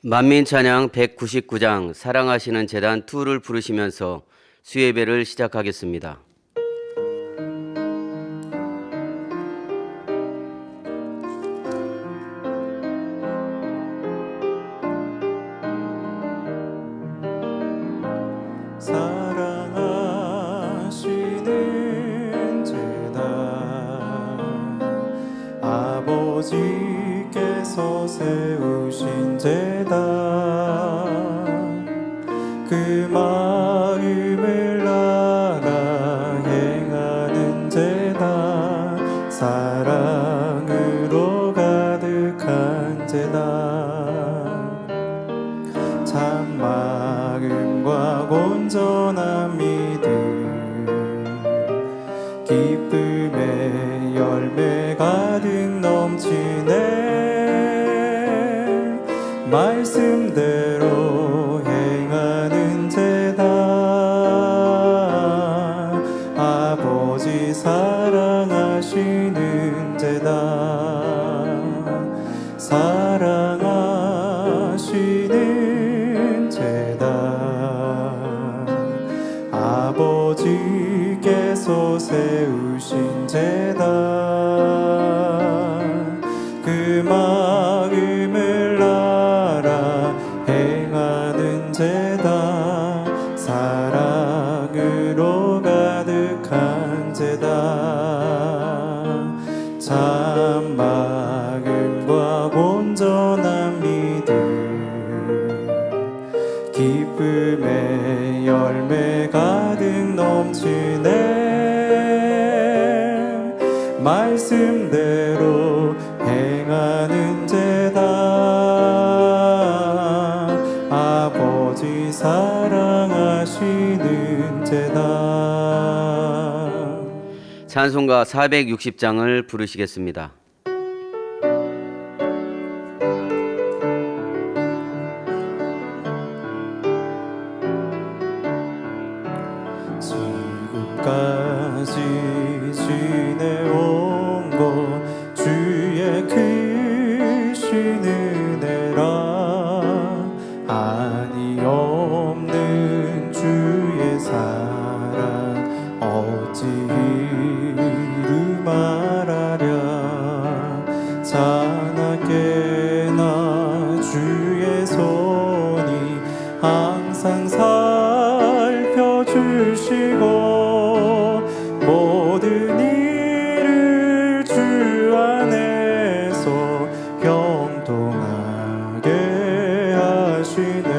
만민찬양 199장 사랑하시는 제단 2를 부르시면서 수예배를 시작하겠습니다. 사랑하시는 제단 아버지께서 세우신 제단 그 마음을 알아 행하는 제단 사랑으로 가득한 제단 참 마음과 온전한 믿음 기쁨의 열매 가득 넘치네 말씀대로 행하는 제단 아버지 사랑하시는 제단 사랑하시는 제단 아버지께서 세우신 제단 그 마음을 알아 행하는 제단 사랑으로 가득한 제단 참 마음과 온전한 믿음 기쁨의 열매 가득 넘치네 말씀대로 행하는 제단 아버지 사랑하시는 제단 찬송가 460장을 부르시겠습니다. 지금까지 지내온 것 주의 크신 은혜라 한이 없는 주의 사랑 어찌 이루 말하랴 자나깨나 주의 손이 항상 살펴주시고 모든 일을 주 안에서 형통하게 하시네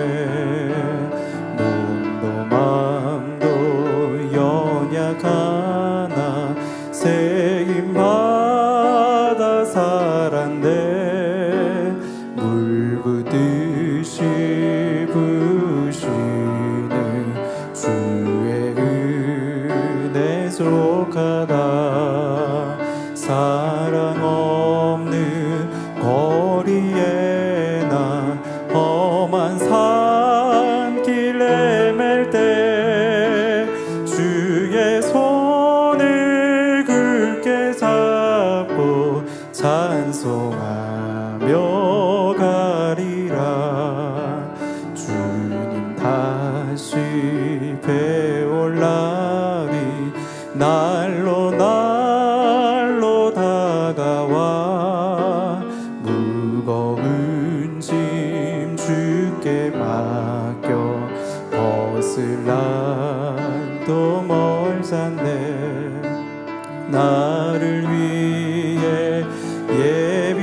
몸도 마음도 연약하나 세임받아 살았네 물 붓듯이 부시는 주의 은혜 속하다 사랑 없는 거리에 나 험한 산길 헤맬 때 주의 손을 굳게 잡고 찬송하며 가리라 주님 다시 배올 날이 날로 다가와 무거운 짐 주께 맡겨 벗을 날도 멀잖네 나를 위해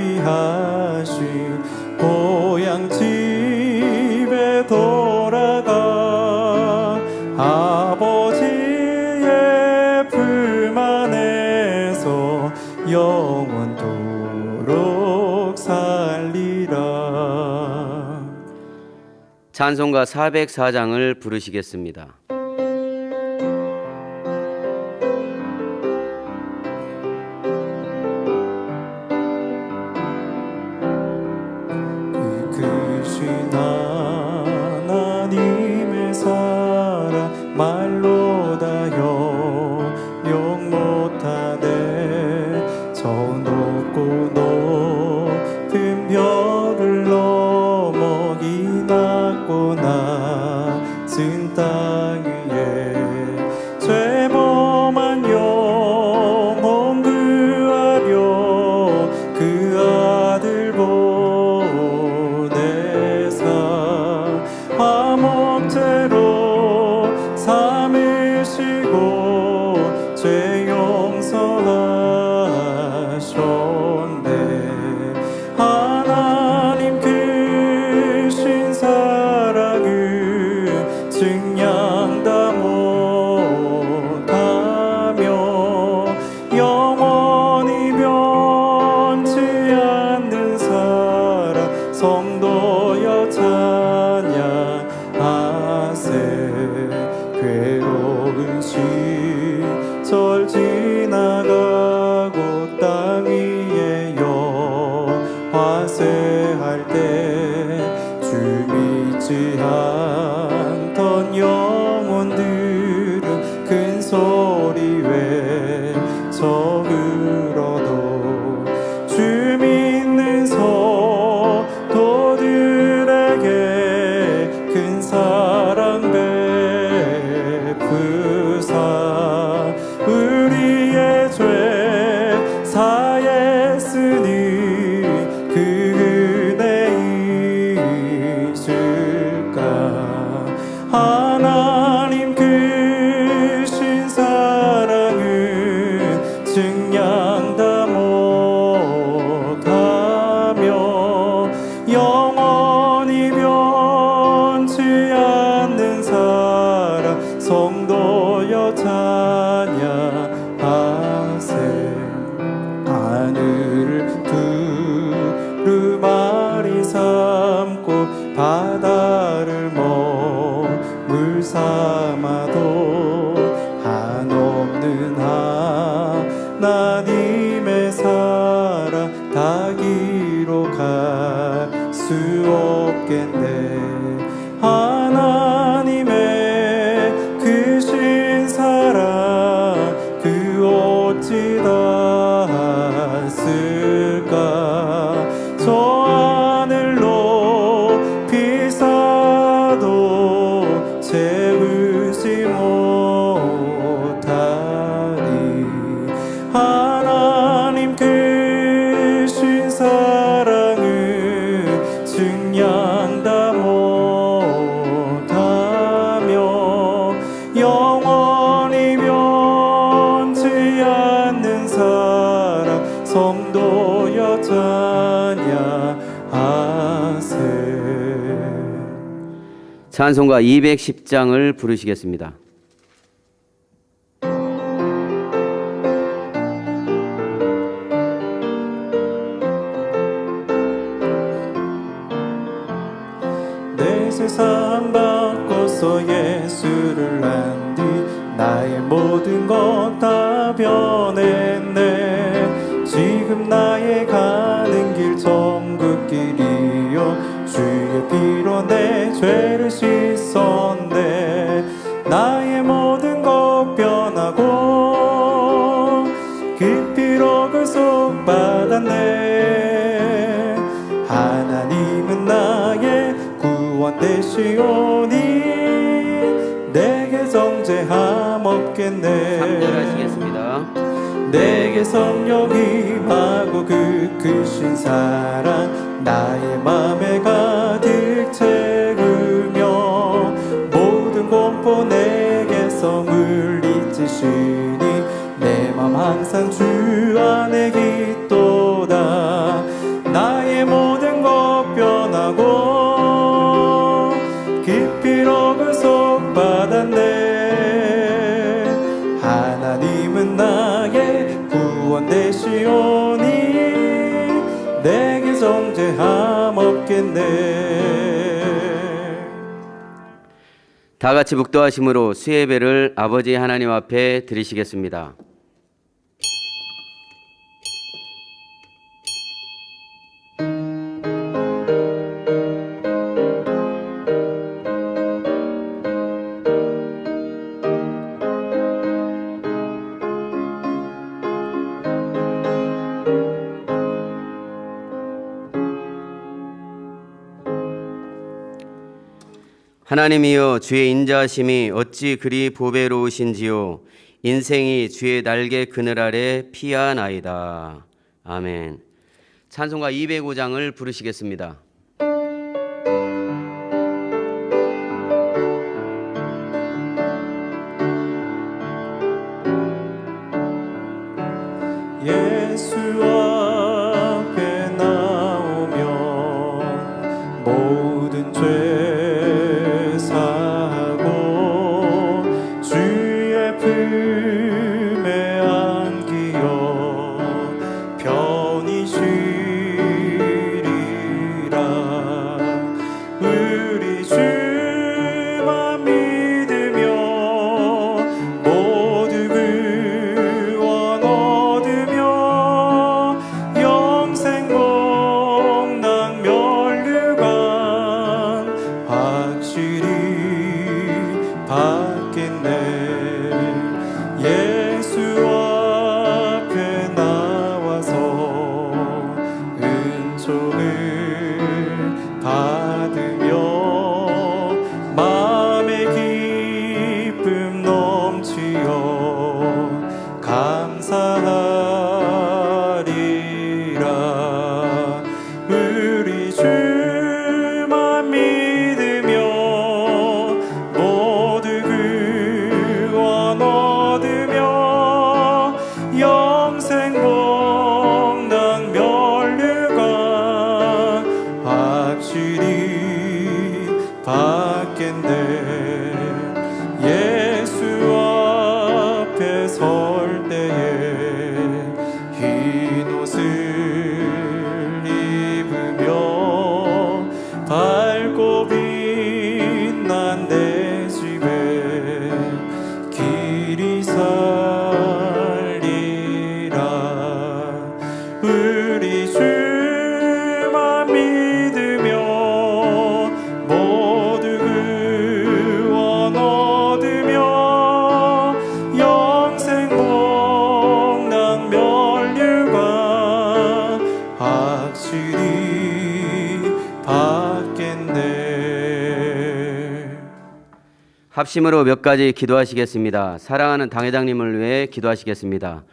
예비하신 고향 집에 돌아가 아버지의 품 안에서 영원토록 살리라. 찬송가 404장을 부르시겠습니다. 크신 하나님의 사랑 말로 다 형용 못하네 저 높고 높은 별을 넘어 용서하셨네. 하나님 크신 사랑은 증량 다 못하며 영원히 변치 않는 사랑 성도여 찬양하세. 괴로운 시절 지나가고 땅 위에 화세할 때 주 믿지 않던 영혼들은 큰 소리 외쳐 울어도 주 믿는 성도들에게 큰 사랑 베푸사 우리의 죄 사했으니 그 은혜 있을까. 하나님 크신 사랑은 증량 다 못하며 영원히 변치 않는 사랑 성도여 찬양하세. 하늘을 두루마리 삼고 바다를 머물 삼아도 한없는 하나님의 사랑 다 기록할 수 없겠네. 하나님의 크신 사랑 그 어찌 닿았을까. 저 하늘 높이 쌓아도 채우지 못하리. 하나님 크신 사랑은 증량 다 못하며 영원히 변치 않는 사랑 성도여 찬양하세. 찬송가 210장을 부르시겠습니다. 내 세상 바꿔서 예수를 안 뒤 나의 모든 것 다 변했네. 지금 나의 가는 길 천국길이요 주의 피로 내 죄를 씻었네. 나의 모든 것 변하고 그 피로 구속받았네. 하나님은 나의 구원 되시오니 내게 정죄함 없겠네. 3절 하시겠습니다. 내게 성령 임하고 그 크신 사랑 나의 맘에 가득 채우며 모든 공포 내게서 물리치시니 내 맘 항상 주 안에 있도다. 나의 모든 것 변하고 깊이로 구속받았네. 하나님은 나의 구원 되시오니 내게 정죄함 없겠네. 다 같이 묵도하심으로 수예배를 아버지 하나님 앞에 드리시겠습니다. 하나님이여, 주의 인자하심이 어찌 그리 보배로우신지요. 인생이 주의 날개 그늘 아래 피하나이다. 아멘. 찬송가 205장을 부르시겠습니다. 예수 앞에 나오면 모든 죄 사하고 주의 품에 안기어 편히 쉬리라. 우리 주만 믿으며 모두 구원 얻으며 영생 복락 면류관 확실히 받겠네. 예수 앞에 나와서 은총을 받으며 마음의 기쁨 넘치어 감사하리라. 우리 주만 믿으며 모두 구원 얻으며 영생 복락 면류관 확실히 받겠네. 예수 앞에 설 때에 흰 옷을 입으며 밝고 빛난 내 집에 길이 살리라. 우리 주만 믿으며 모두 구원 얻으며 영생 복락 면류관 확실히 받겠네. 합심으로 몇 가지 기도하시겠습니다. 사랑하는 당회장님을 위해 기도하시겠습니다.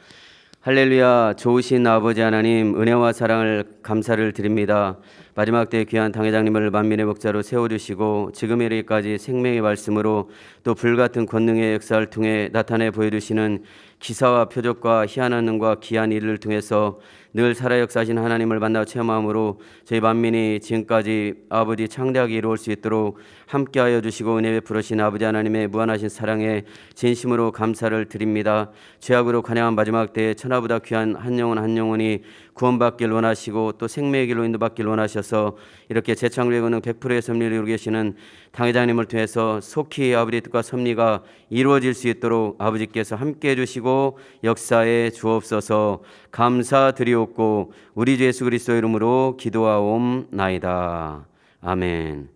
할렐루야. 좋으신 아버지 하나님, 은혜와 사랑을 감사를 드립니다. 마지막 때 귀한 당회장님을 만민의 목자로 세워주시고 지금에 이르기까지 생명의 말씀으로 또 불같은 권능의 역사를 통해 나타내 보여주시는 기사와 표적과 희한한 능과 귀한 일을 통해서 늘 살아 역사하신 하나님을 만나 체험함으로 저희 만민이 지금까지 아버지 창대하게 이루어올 수 있도록 함께하여 주시고 은혜 베풀으신 아버지 하나님의 무한하신 사랑에 진심으로 감사를 드립니다. 죄악으로 관영한 마지막 때에 천하보다 귀한 한 영혼이 구원받길 원하시고 또 생명의 길로 인도받길 원하셔서 이렇게 재창조의 권능 100%의 섭리를 이루고 계시는 당회장님을 통해서 속히 아버지의 뜻과 섭리가 이루어질 수 있도록 아버지께서 함께해 주시고 역사에 주옵소서. 감사드리옵고 우리 주 예수 그리스도의 이름으로 기도하옵나이다. 아멘.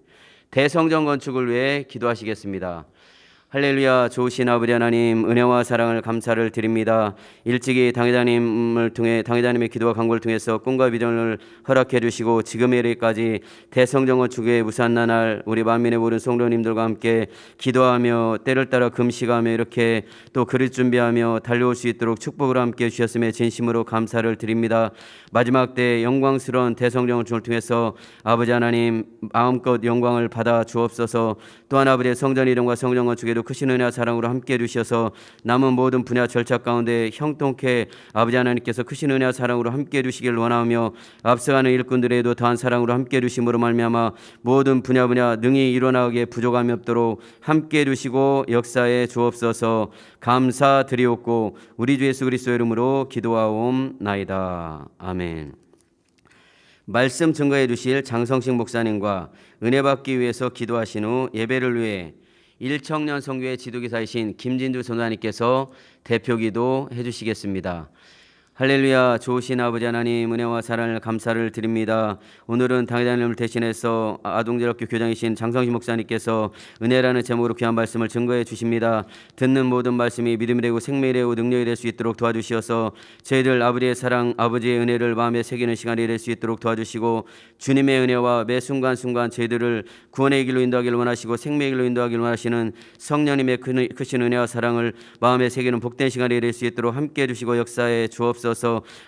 대성전 건축을 위해 기도하시겠습니다. 할렐루야. 좋으신 아버지 하나님, 은혜와 사랑을 감사를 드립니다. 일찍이 당회장님을 통해 당회장님의 기도와 간구를 통해서 꿈과 비전을 허락해 주시고 지금의 이르기까지 대성전 건축의 무산 나날 우리 만민의 모든 성도님들과 함께 기도하며 때를 따라 금식하며 이렇게 또 그릇 준비하며 달려올 수 있도록 축복을 함께 주셨음에 진심으로 감사를 드립니다. 마지막 때 영광스러운 대성전 건축을 통해서 아버지 하나님 마음껏 영광을 받아 주옵소서. 또한 아버지의 성전 이름과 성전 건축에도 크신 은혜와 사랑으로 함께 해주셔서 남은 모든 분야 절차 가운데 형통케 아버지 하나님께서 크신 은혜와 사랑으로 함께 해주시길 원하며 앞서가는 일꾼들에도 더한 사랑으로 함께 해주심으로 말미암아 모든 분야 능히 일어나게 부족함이 없도록 함께 해주시고 역사에 주옵소서. 감사드리옵고 우리 주 예수 그리스도의 이름으로 기도하옵나이다. 아멘. 말씀 증거해 주실 장성식 목사님과 은혜 받기 위해서 기도하신 후 예배를 위해 일청년 선교회 지도기사이신 김진두 선사님께서 대표기도 해주시겠습니다. 할렐루야. 좋으신 아버지 하나님, 은혜와 사랑을 감사를 드립니다. 오늘은 당회장님을 대신해서 아동제학교 교장이신 장성식 목사님께서 은혜라는 제목으로 귀한 말씀을 증거해 주십니다. 듣는 모든 말씀이 믿음이 되고 생명이 되고 능력이 될 수 있도록 도와주시어서 저희들 아버지의 사랑, 아버지의 은혜를 마음에 새기는 시간이 될 수 있도록 도와주시고 주님의 은혜와 매 순간순간 저희들을 구원의 길로 인도하기를 원하시고 생명의 길로 인도하기를 원하시는 성령님의 크신 은혜와 사랑을 마음에 새기는 복된 시간이 될 수 있도록 함께해 주시고 역사에 주옵소서.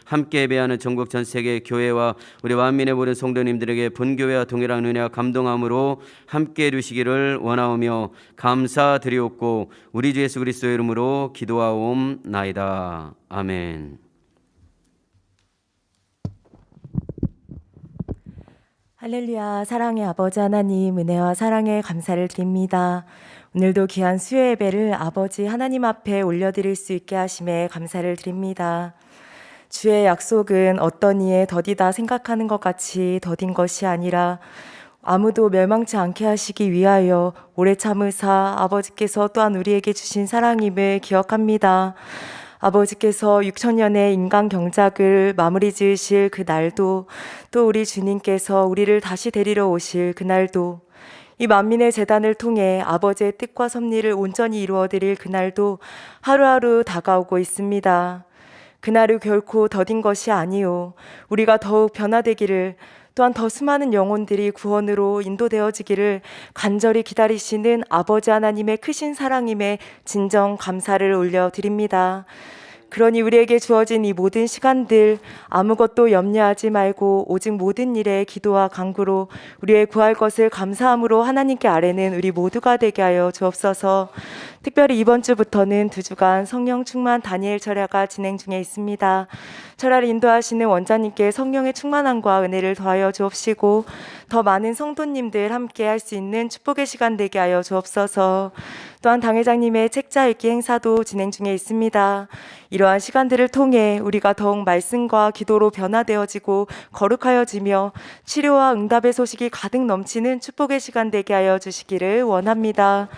함께 예배하는 전국 전 세계 교회와 우리 만민의 모든 성도님들에게 본교회와 동일한 은혜와 감동함으로 함께 해주시기를 원하오며 감사드리옵고 우리 주 예수 그리스도의 이름으로 기도하옵나이다. 아멘. 할렐루야, 사랑의 아버지 하나님, 은혜와 사랑에 감사를 드립니다. 오늘도 귀한 수요 예배를 아버지 하나님 앞에 올려드릴 수 있게 하심에 감사를 드립니다. 주의 약속은 어떤 이에 더디다 생각하는 것 같이 더딘 것이 아니라 아무도 멸망치 않게 하시기 위하여 오래 참으사 아버지께서 또한 우리에게 주신 사랑임을 기억합니다. 아버지께서 6천년의 인간 경작을 마무리 지으실 그 날도, 또 우리 주님께서 우리를 다시 데리러 오실 그 날도, 이 만민의 재단을 통해 아버지의 뜻과 섭리를 온전히 이루어드릴 그날도 하루하루 다가오고 있습니다. 그날이 결코 더딘 것이 아니요, 우리가 더욱 변화되기를, 또한 더 수많은 영혼들이 구원으로 인도되어지기를 간절히 기다리시는 아버지 하나님의 크신 사랑임에 진정 감사를 올려드립니다. 그러니 우리에게 주어진 이 모든 시간들 아무것도 염려하지 말고 오직 모든 일에 기도와 간구로 우리의 구할 것을 감사함으로 하나님께 아뢰는 우리 모두가 되게 하여 주옵소서. 특별히 이번 주부터는 2주간 성령 충만 다니엘 철야가 진행 중에 있습니다. 철야를 인도하시는 원장님께 성령의 충만함과 은혜를 더하여 주옵시고 더 많은 성도님들 함께 할 수 있는 축복의 시간 되게 하여 주옵소서. 또한 당회장님의 책자 읽기 행사도 진행 중에 있습니다. 이러한 시간들을 통해 우리가 더욱 말씀과 기도로 변화되어지고 거룩하여지며 치료와 응답의 소식이 가득 넘치는 축복의 시간 되게 하여 주시기를 원합니다.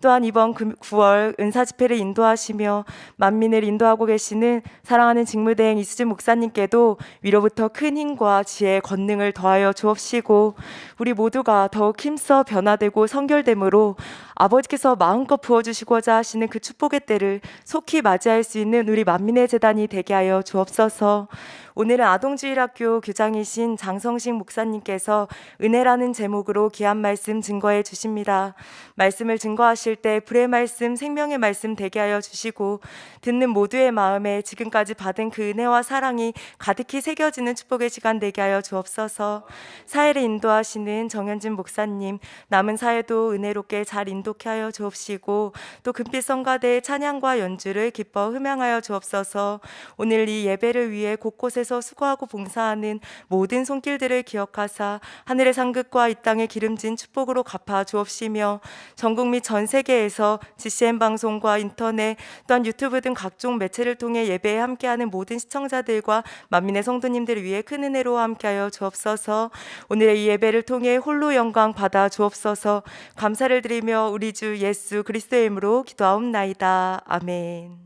또한 이번 9월 은사 집회를 인도하시며 만민을 인도하고 계시는 사랑하는 직무대행 이수진 목사님께도 위로부터 큰 힘과 지혜의 권능을 더하여 주옵시고 우리 모두가 더욱 힘써 변화되고 성결됨으로 아버지께서 마음껏 부어주시고자 하시는 그 축복의 때를 속히 맞이할 수 있는 우리 만민의 재단이 되게 하여 주옵소서. 오늘은 아동주일학교 교장이신 장성식 목사님께서 은혜라는 제목으로 귀한 말씀 증거해 주십니다. 말씀을 증거하실 때 불의 말씀, 생명의 말씀 되게 하여 주시고 듣는 모두의 마음에 지금까지 받은 그 은혜와 사랑이 가득히 새겨지는 축복의 시간 되게 하여 주옵소서. 사회를 인도하시는 정현진 목사님, 남은 사회도 은혜롭게 잘 인도케 하여 주옵시고 또 금빛 성가대의 찬양과 연주를 기뻐 흠양하여 주옵소서. 오늘 이 예배를 위해 곳곳에서 수고하고 봉사하는 모든 손길들을 기억하사 하늘의 상급과 이 땅의 기름진 축복으로 갚아 주옵시며 전국 및 전 세계에서 GCN 방송과 인터넷 또한 유튜브 등 각종 매체를 통해 예배에 함께하는 모든 시청자들과 만민의 성도님들을 위해 큰 은혜로 함께하여 주옵소서. 오늘의 이 예배를 통해 홀로 영광 받아 주옵소서. 감사를 드리며 우리 주 예수 그리스도의 이름으로 기도하옵나이다. 아멘.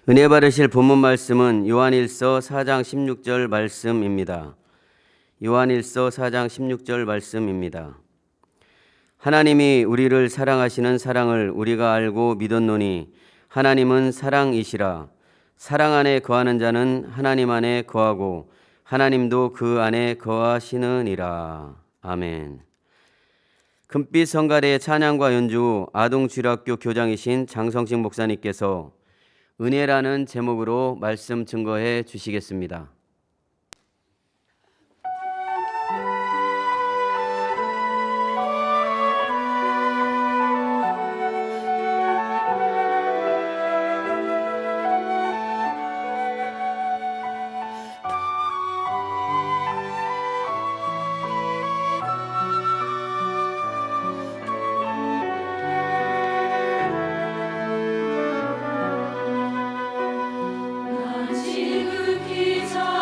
은혜 받으실 본문 말씀은 요한일서 4장 16절 말씀입니다. 요한일서 4장 16절 말씀입니다. 하나님이 우리를 사랑하시는 사랑을 우리가 알고 믿었노니 하나님은 사랑이시라. 사랑 안에 거하는 자는 하나님 안에 거하고 하나님도 그 안에 거하시느니라. 아멘. 금빛 성가대의 찬양과 연주 후 아동주일학교 교장이신 장성식 목사님께서 은혜라는 제목으로 말씀 증거해 주시겠습니다. 지극히 잘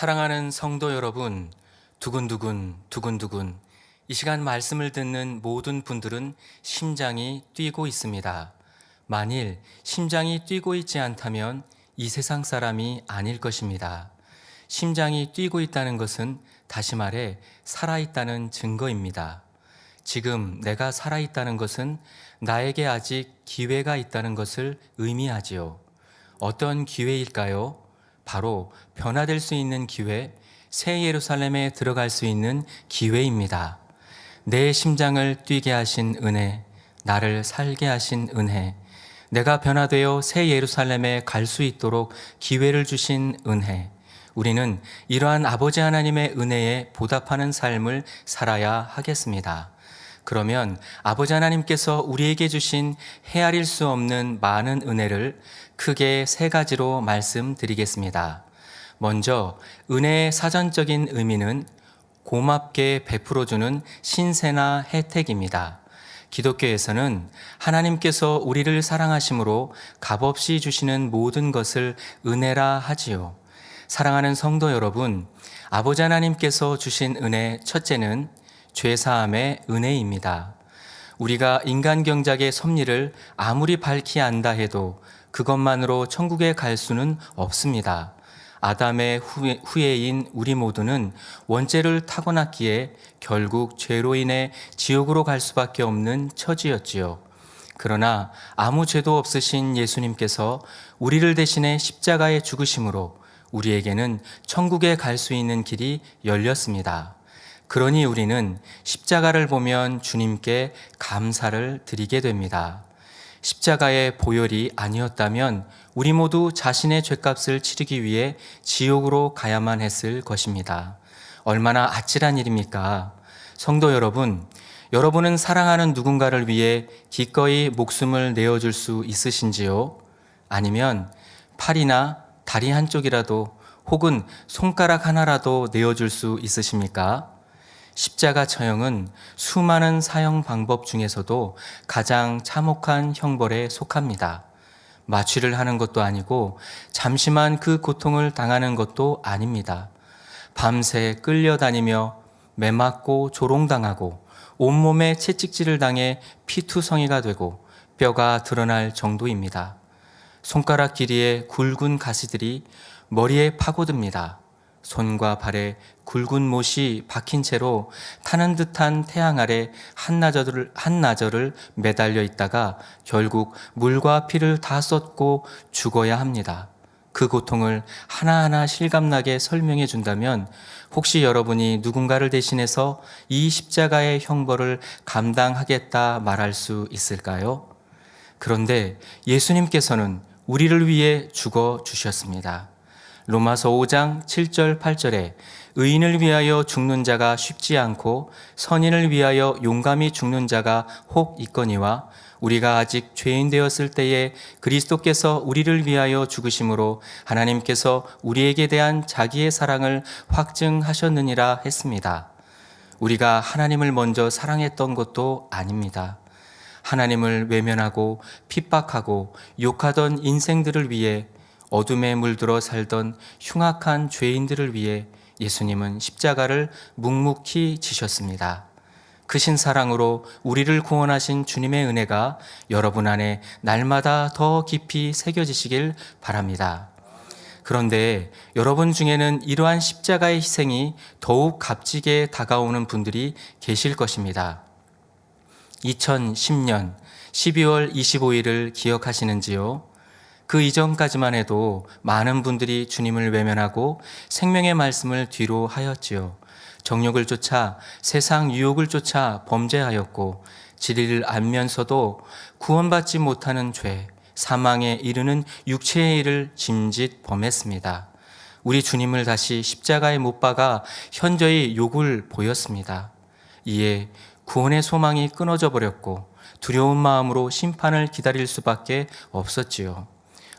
사랑하는 성도 여러분, 두근두근 이 시간 말씀을 듣는 모든 분들은 심장이 뛰고 있습니다. 만일 심장이 뛰고 있지 않다면 이 세상 사람이 아닐 것입니다. 심장이 뛰고 있다는 것은 다시 말해 살아있다는 증거입니다. 지금 내가 살아있다는 것은 나에게 아직 기회가 있다는 것을 의미하지요. 어떤 기회일까요? 바로 변화될 수 있는 기회, 새 예루살렘에 들어갈 수 있는 기회입니다. 내 심장을 뛰게 하신 은혜, 나를 살게 하신 은혜, 내가 변화되어 새 예루살렘에 갈 수 있도록 기회를 주신 은혜, 우리는 이러한 아버지 하나님의 은혜에 보답하는 삶을 살아야 하겠습니다. 그러면 아버지 하나님께서 우리에게 주신 헤아릴 수 없는 많은 은혜를 크게 세 가지로 말씀드리겠습니다. 먼저 은혜의 사전적인 의미는 고맙게 베풀어주는 신세나 혜택입니다. 기독교에서는 하나님께서 우리를 사랑하심으로 값없이 주시는 모든 것을 은혜라 하지요. 사랑하는 성도 여러분, 아버지 하나님께서 주신 은혜 첫째는 죄사함의 은혜입니다. 우리가 인간 경작의 섭리를 아무리 밝히 안다 해도 그것만으로 천국에 갈 수는 없습니다. 아담의 후예인 우리 모두는 원죄를 타고났기에 결국 죄로 인해 지옥으로 갈 수밖에 없는 처지였지요. 그러나 아무 죄도 없으신 예수님께서 우리를 대신해 십자가에 죽으심으로 우리에게는 천국에 갈 수 있는 길이 열렸습니다. 그러니 우리는 십자가를 보면 주님께 감사를 드리게 됩니다. 십자가의 보혈이 아니었다면 우리 모두 자신의 죄값을 치르기 위해 지옥으로 가야만 했을 것입니다. 얼마나 아찔한 일입니까? 성도 여러분, 여러분은 사랑하는 누군가를 위해 기꺼이 목숨을 내어줄 수 있으신지요? 아니면 팔이나 다리 한쪽이라도 혹은 손가락 하나라도 내어줄 수 있으십니까? 십자가 처형은 수많은 사형 방법 중에서도 가장 참혹한 형벌에 속합니다. 마취를 하는 것도 아니고 잠시만 그 고통을 당하는 것도 아닙니다. 밤새 끌려다니며 매맞고 조롱당하고 온몸에 채찍질을 당해 피투성이가 되고 뼈가 드러날 정도입니다. 손가락 길이의 굵은 가시들이 머리에 파고듭니다. 손과 발에 굵은 못이 박힌 채로 타는 듯한 태양 아래 한나절을 매달려 있다가 결국 물과 피를 다 쏟고 죽어야 합니다. 그 고통을 하나하나 실감나게 설명해 준다면 혹시 여러분이 누군가를 대신해서 이 십자가의 형벌을 감당하겠다 말할 수 있을까요? 그런데 예수님께서는 우리를 위해 죽어 주셨습니다. 로마서 5장 7절 8절에 의인을 위하여 죽는 자가 쉽지 않고 선인을 위하여 용감히 죽는 자가 혹 있거니와 우리가 아직 죄인 되었을 때에 그리스도께서 우리를 위하여 죽으심으로 하나님께서 우리에게 대한 자기의 사랑을 확증하셨느니라 했습니다. 우리가 하나님을 먼저 사랑했던 것도 아닙니다. 하나님을 외면하고 핍박하고 욕하던 인생들을 위해 어둠에 물들어 살던 흉악한 죄인들을 위해 예수님은 십자가를 묵묵히 지셨습니다. 크신 사랑으로 우리를 구원하신 주님의 은혜가 여러분 안에 날마다 더 깊이 새겨지시길 바랍니다. 그런데 여러분 중에는 이러한 십자가의 희생이 더욱 값지게 다가오는 분들이 계실 것입니다. 2010년 12월 25일을 기억하시는지요? 그 이전까지만 해도 많은 분들이 주님을 외면하고 생명의 말씀을 뒤로 하였지요. 정욕을 쫓아 세상 유혹을 쫓아 범죄하였고 진리를 알면서도 구원받지 못하는 죄, 사망에 이르는 육체의 일을 짐짓 범했습니다. 우리 주님을 다시 십자가에 못 박아 현저히 욕을 보였습니다. 이에 구원의 소망이 끊어져 버렸고 두려운 마음으로 심판을 기다릴 수밖에 없었지요.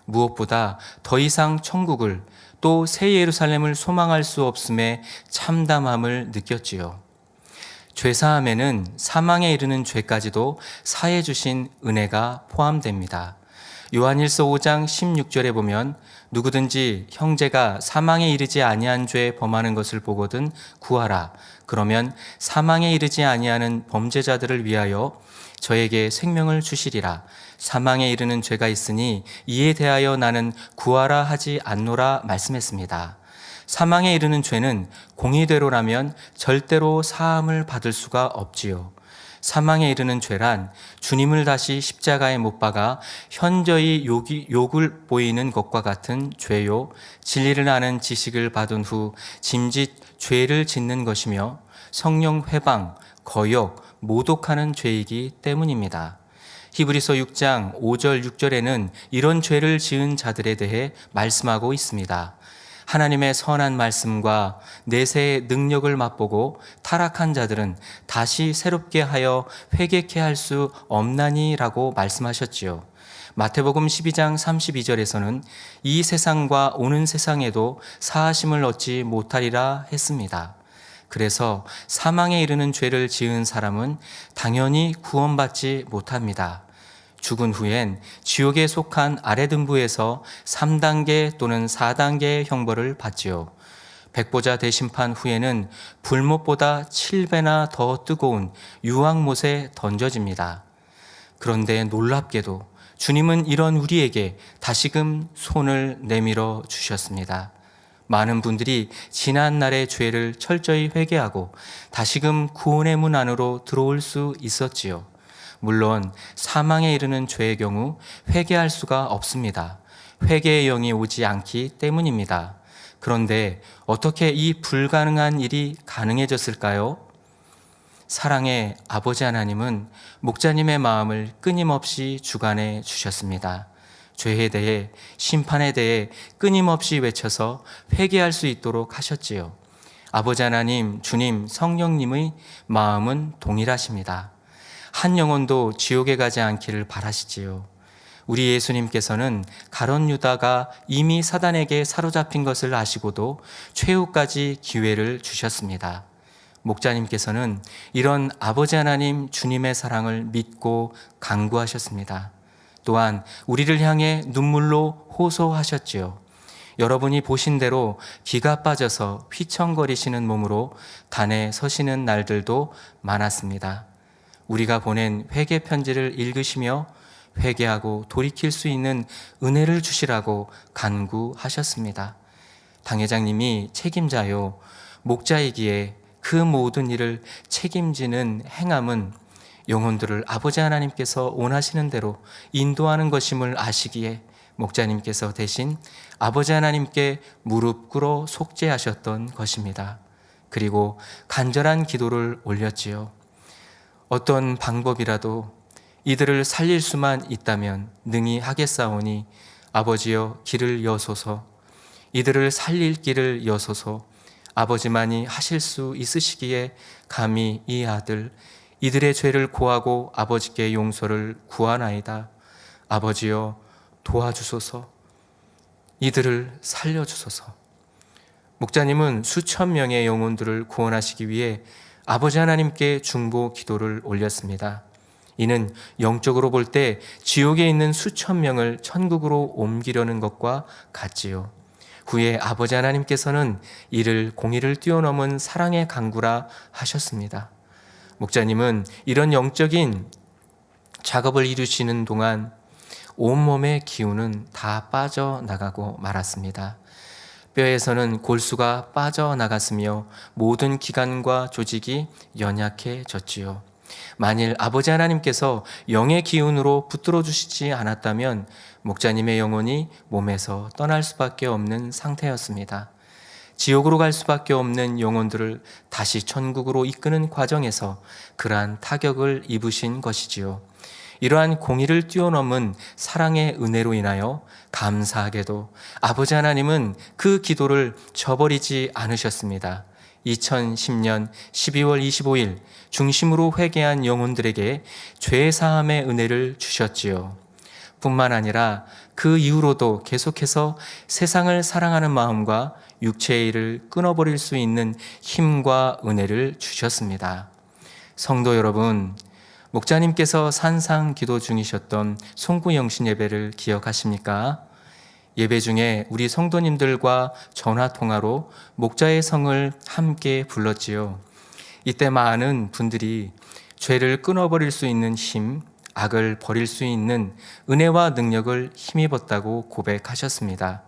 무엇보다 더 이상 천국을 또 새 예루살렘을 소망할 수 없음에 참담함을 느꼈지요. 죄사함에는 사망에 이르는 죄까지도 사해 주신 은혜가 포함됩니다. 요한일서 5장 16절에 보면 누구든지 형제가 사망에 이르지 아니한 죄 범하는 것을 보거든 구하라. 그러면 사망에 이르지 아니하는 범죄자들을 위하여 저에게 생명을 주시리라. 사망에 이르는 죄가 있으니 이에 대하여 나는 구하라 하지 않노라 말씀했습니다. 사망에 이르는 죄는 공의대로라면 절대로 사함을 받을 수가 없지요. 사망에 이르는 죄란 주님을 다시 십자가에 못 박아 현저히 욕을 보이는 것과 같은 죄요. 진리를 아는 지식을 받은 후 짐짓 죄를 짓는 것이며 성령 회방, 거역, 모독하는 죄이기 때문입니다. 히브리서 6장 5절 6절에는 이런 죄를 지은 자들에 대해 말씀하고 있습니다. 하나님의 선한 말씀과 내세의 능력을 맛보고 타락한 자들은 다시 새롭게 하여 회개케 할 수 없나니라고 말씀하셨지요. 마태복음 12장 32절에서는 이 세상과 오는 세상에도 사하심을 얻지 못하리라 했습니다. 그래서 사망에 이르는 죄를 지은 사람은 당연히 구원받지 못합니다. 죽은 후엔 지옥에 속한 아래 등부에서 3단계 또는 4단계의 형벌을 받지요. 백보자 대심판 후에는 불못보다 7배나 더 뜨거운 유황못에 던져집니다. 그런데 놀랍게도 주님은 이런 우리에게 다시금 손을 내밀어 주셨습니다. 많은 분들이 지난 날의 죄를 철저히 회개하고 다시금 구원의 문 안으로 들어올 수 있었지요. 물론 사망에 이르는 죄의 경우 회개할 수가 없습니다. 회개의 영이 오지 않기 때문입니다. 그런데 어떻게 이 불가능한 일이 가능해졌을까요? 사랑의 아버지 하나님은 목자님의 마음을 끊임없이 주관해 주셨습니다. 죄에 대해, 심판에 대해 끊임없이 외쳐서 회개할 수 있도록 하셨지요. 아버지 하나님, 주님, 성령님의 마음은 동일하십니다. 한 영혼도 지옥에 가지 않기를 바라시지요. 우리 예수님께서는 가룟 유다가 이미 사단에게 사로잡힌 것을 아시고도 최후까지 기회를 주셨습니다. 목자님께서는 이런 아버지 하나님 주님의 사랑을 믿고 간구하셨습니다. 또한 우리를 향해 눈물로 호소하셨지요. 여러분이 보신 대로 기가 빠져서 휘청거리시는 몸으로 단에 서시는 날들도 많았습니다. 우리가 보낸 회개 편지를 읽으시며 회개하고 돌이킬 수 있는 은혜를 주시라고 간구하셨습니다. 당회장님이 책임자요, 목자이기에 그 모든 일을 책임지는 행함은 영혼들을 아버지 하나님께서 원하시는 대로 인도하는 것임을 아시기에 목자님께서 대신 아버지 하나님께 무릎 꿇어 속죄하셨던 것입니다. 그리고 간절한 기도를 올렸지요. 어떤 방법이라도 이들을 살릴 수만 있다면 능히 하겠사오니 아버지여 길을 여소서, 이들을 살릴 길을 여소서. 아버지만이 하실 수 있으시기에 감히 이 아들 이들의 죄를 고하고 아버지께 용서를 구하나이다. 아버지여 도와주소서, 이들을 살려주소서. 목자님은 수천 명의 영혼들을 구원하시기 위해 아버지 하나님께 중보 기도를 올렸습니다. 이는 영적으로 볼 때 지옥에 있는 수천 명을 천국으로 옮기려는 것과 같지요. 후에 아버지 하나님께서는 이를 공의를 뛰어넘은 사랑의 강구라 하셨습니다. 목자님은 이런 영적인 작업을 이루시는 동안 온몸의 기운은 다 빠져나가고 말았습니다. 뼈에서는 골수가 빠져나갔으며 모든 기관과 조직이 연약해졌지요. 만일 아버지 하나님께서 영의 기운으로 붙들어 주시지 않았다면 목자님의 영혼이 몸에서 떠날 수밖에 없는 상태였습니다. 지옥으로 갈 수밖에 없는 영혼들을 다시 천국으로 이끄는 과정에서 그러한 타격을 입으신 것이지요. 이러한 공의를 뛰어넘은 사랑의 은혜로 인하여 감사하게도 아버지 하나님은 그 기도를 저버리지 않으셨습니다. 2010년 12월 25일 중심으로 회개한 영혼들에게 죄사함의 은혜를 주셨지요. 뿐만 아니라 그 이후로도 계속해서 세상을 사랑하는 마음과 육체의 일을 끊어버릴 수 있는 힘과 은혜를 주셨습니다. 성도 여러분, 목자님께서 산상 기도 중이셨던 송구영신 예배를 기억하십니까? 예배 중에 우리 성도님들과 전화통화로 목자의 성을 함께 불렀지요. 이때 많은 분들이 죄를 끊어버릴 수 있는 힘, 악을 버릴 수 있는 은혜와 능력을 힘입었다고 고백하셨습니다.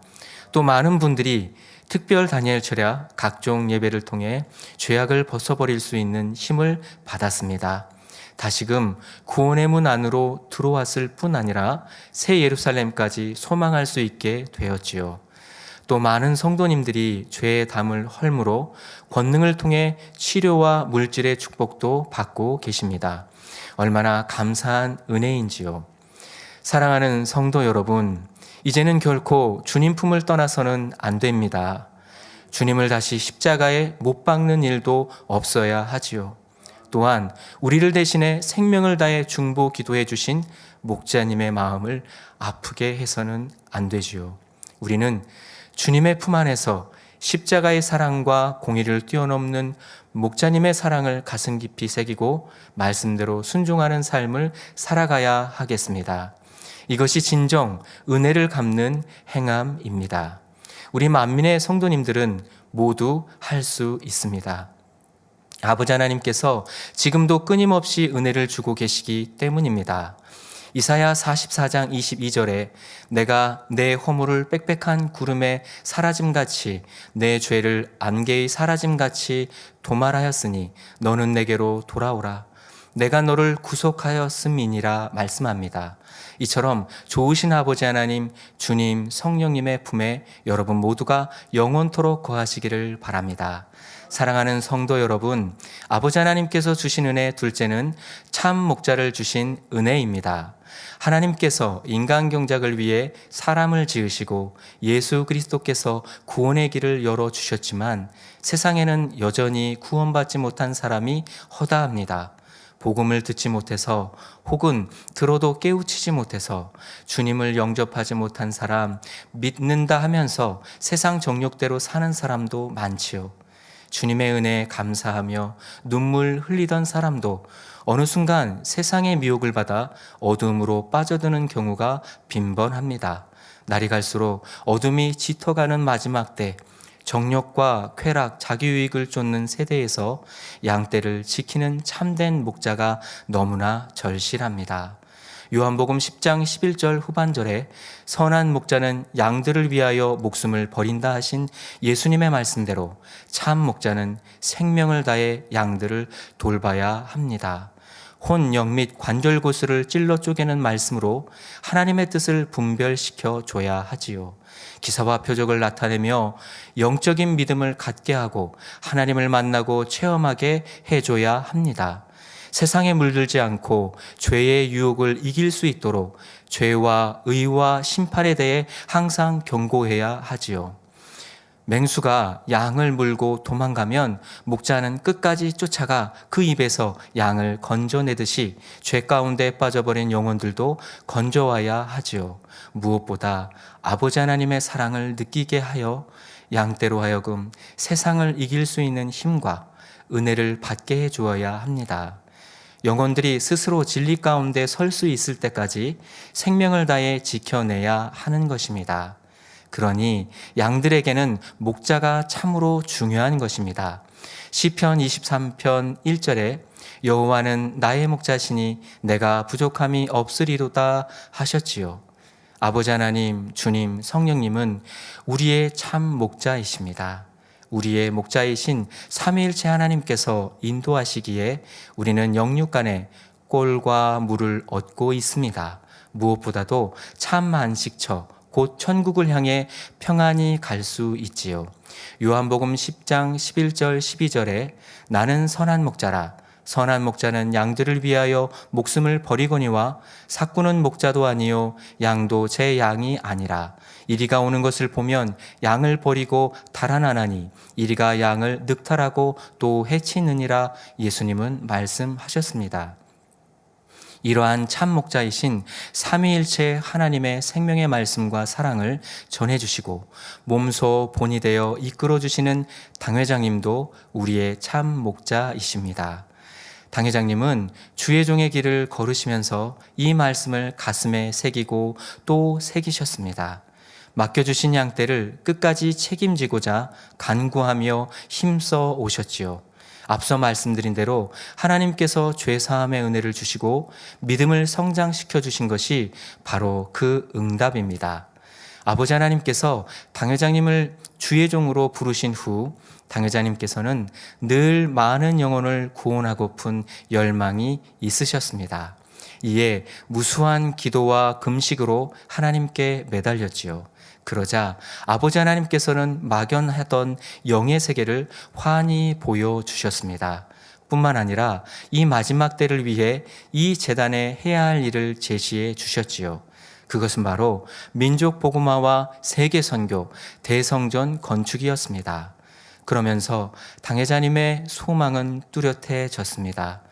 또 많은 분들이 특별 다니엘 철야 각종 예배를 통해 죄악을 벗어버릴 수 있는 힘을 받았습니다. 다시금 구원의 문 안으로 들어왔을 뿐 아니라 새 예루살렘까지 소망할 수 있게 되었지요. 또 많은 성도님들이 죄의 담을 헐므로 권능을 통해 치료와 물질의 축복도 받고 계십니다. 얼마나 감사한 은혜인지요. 사랑하는 성도 여러분, 이제는 결코 주님 품을 떠나서는 안 됩니다. 주님을 다시 십자가에 못 박는 일도 없어야 하지요. 또한 우리를 대신해 생명을 다해 중보 기도해 주신 목자님의 마음을 아프게 해서는 안 되지요. 우리는 주님의 품 안에서 십자가의 사랑과 공의를 뛰어넘는 목자님의 사랑을 가슴 깊이 새기고 말씀대로 순종하는 삶을 살아가야 하겠습니다. 이것이 진정 은혜를 갚는 행함입니다. 우리 만민의 성도님들은 모두 할 수 있습니다. 아버지 하나님께서 지금도 끊임없이 은혜를 주고 계시기 때문입니다. 이사야 44장 22절에 내가 내 허물을 빽빽한 구름에 사라짐같이 내 죄를 안개의 사라짐같이 도말하였으니 너는 내게로 돌아오라. 내가 너를 구속하였음이니라 말씀합니다. 이처럼 좋으신 아버지 하나님, 주님, 성령님의 품에 여러분 모두가 영원토록 거하시기를 바랍니다. 사랑하는 성도 여러분, 아버지 하나님께서 주신 은혜 둘째는 참 목자를 주신 은혜입니다. 하나님께서 인간 경작을 위해 사람을 지으시고 예수 그리스도께서 구원의 길을 열어주셨지만 세상에는 여전히 구원받지 못한 사람이 허다합니다. 복음을 듣지 못해서 혹은 들어도 깨우치지 못해서 주님을 영접하지 못한 사람, 믿는다 하면서 세상 정욕대로 사는 사람도 많지요. 주님의 은혜에 감사하며 눈물 흘리던 사람도 어느 순간 세상의 미혹을 받아 어둠으로 빠져드는 경우가 빈번합니다. 날이 갈수록 어둠이 짙어가는 마지막 때, 정욕과 쾌락, 자기유익을 쫓는 세대에서 양떼를 지키는 참된 목자가 너무나 절실합니다. 요한복음 10장 11절 후반절에 선한 목자는 양들을 위하여 목숨을 버린다 하신 예수님의 말씀대로 참 목자는 생명을 다해 양들을 돌봐야 합니다. 혼영 및 관절 고수를 찔러 쪼개는 말씀으로 하나님의 뜻을 분별시켜 줘야 하지요. 기사와 표적을 나타내며 영적인 믿음을 갖게 하고 하나님을 만나고 체험하게 해줘야 합니다. 세상에 물들지 않고 죄의 유혹을 이길 수 있도록 죄와 의와 심판에 대해 항상 경고해야 하지요. 맹수가 양을 물고 도망가면 목자는 끝까지 쫓아가 그 입에서 양을 건져내듯이 죄 가운데 빠져버린 영혼들도 건져와야 하지요. 무엇보다 아버지 하나님의 사랑을 느끼게 하여 양떼로 하여금 세상을 이길 수 있는 힘과 은혜를 받게 해주어야 합니다. 영혼들이 스스로 진리 가운데 설 수 있을 때까지 생명을 다해 지켜내야 하는 것입니다. 그러니 양들에게는 목자가 참으로 중요한 것입니다. 시편 23편 1절에 여호와는 나의 목자시니 내가 부족함이 없으리로다 하셨지요. 아버지 하나님, 주님, 성령님은 우리의 참 목자이십니다. 우리의 목자이신 삼위일체 하나님께서 인도하시기에 우리는 영육간에 꼴과 물을 얻고 있습니다. 무엇보다도 참 안식처, 곧 천국을 향해 평안히 갈 수 있지요. 요한복음 10장 11절 12절에 나는 선한 목자라. 선한 목자는 양들을 위하여 목숨을 버리거니와 삭구는 목자도 아니요 양도 제 양이 아니라. 이리가 오는 것을 보면 양을 버리고 달아나나니 이리가 양을 늑탈하고 또 해치느니라 예수님은 말씀하셨습니다. 이러한 참 목자이신 삼위일체 하나님의 생명의 말씀과 사랑을 전해주시고 몸소 본이 되어 이끌어주시는 당회장님도 우리의 참 목자이십니다. 당회장님은 주의 종의 길을 걸으시면서 이 말씀을 가슴에 새기고 또 새기셨습니다. 맡겨주신 양떼를 끝까지 책임지고자 간구하며 힘써 오셨지요. 앞서 말씀드린 대로 하나님께서 죄사함의 은혜를 주시고 믿음을 성장시켜 주신 것이 바로 그 응답입니다. 아버지 하나님께서 당회장님을 주의 종으로 부르신 후 당회장님께서는 늘 많은 영혼을 구원하고픈 열망이 있으셨습니다. 이에 무수한 기도와 금식으로 하나님께 매달렸지요. 그러자 아버지 하나님께서는 막연하던 영의 세계를 환히 보여주셨습니다. 뿐만 아니라 이 마지막 때를 위해 이 재단에 해야 할 일을 제시해 주셨지요. 그것은 바로 민족 복음화와 세계 선교, 대성전 건축이었습니다. 그러면서 당회자님의 소망은 뚜렷해졌습니다.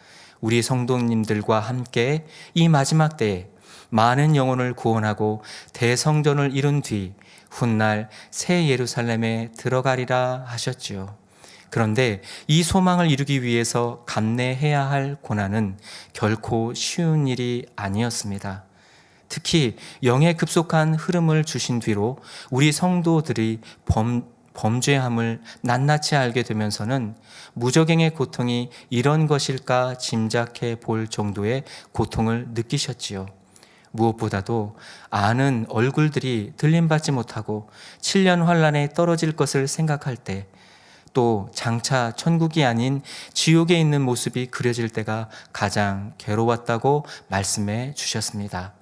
우리 성도님들과 함께 이 마지막 때에 많은 영혼을 구원하고 대성전을 이룬 뒤 훗날 새 예루살렘에 들어가리라 하셨지요. 그런데 이 소망을 이루기 위해서 감내해야 할 고난은 결코 쉬운 일이 아니었습니다. 특히 영의 급속한 흐름을 주신 뒤로 우리 성도들이 범죄함을 낱낱이 알게 되면서는 무적행의 고통이 이런 것일까 짐작해 볼 정도의 고통을 느끼셨지요. 무엇보다도 아는 얼굴들이 들림받지 못하고 7년 환란에 떨어질 것을 생각할 때, 또 장차 천국이 아닌 지옥에 있는 모습이 그려질 때가 가장 괴로웠다고 말씀해 주셨습니다.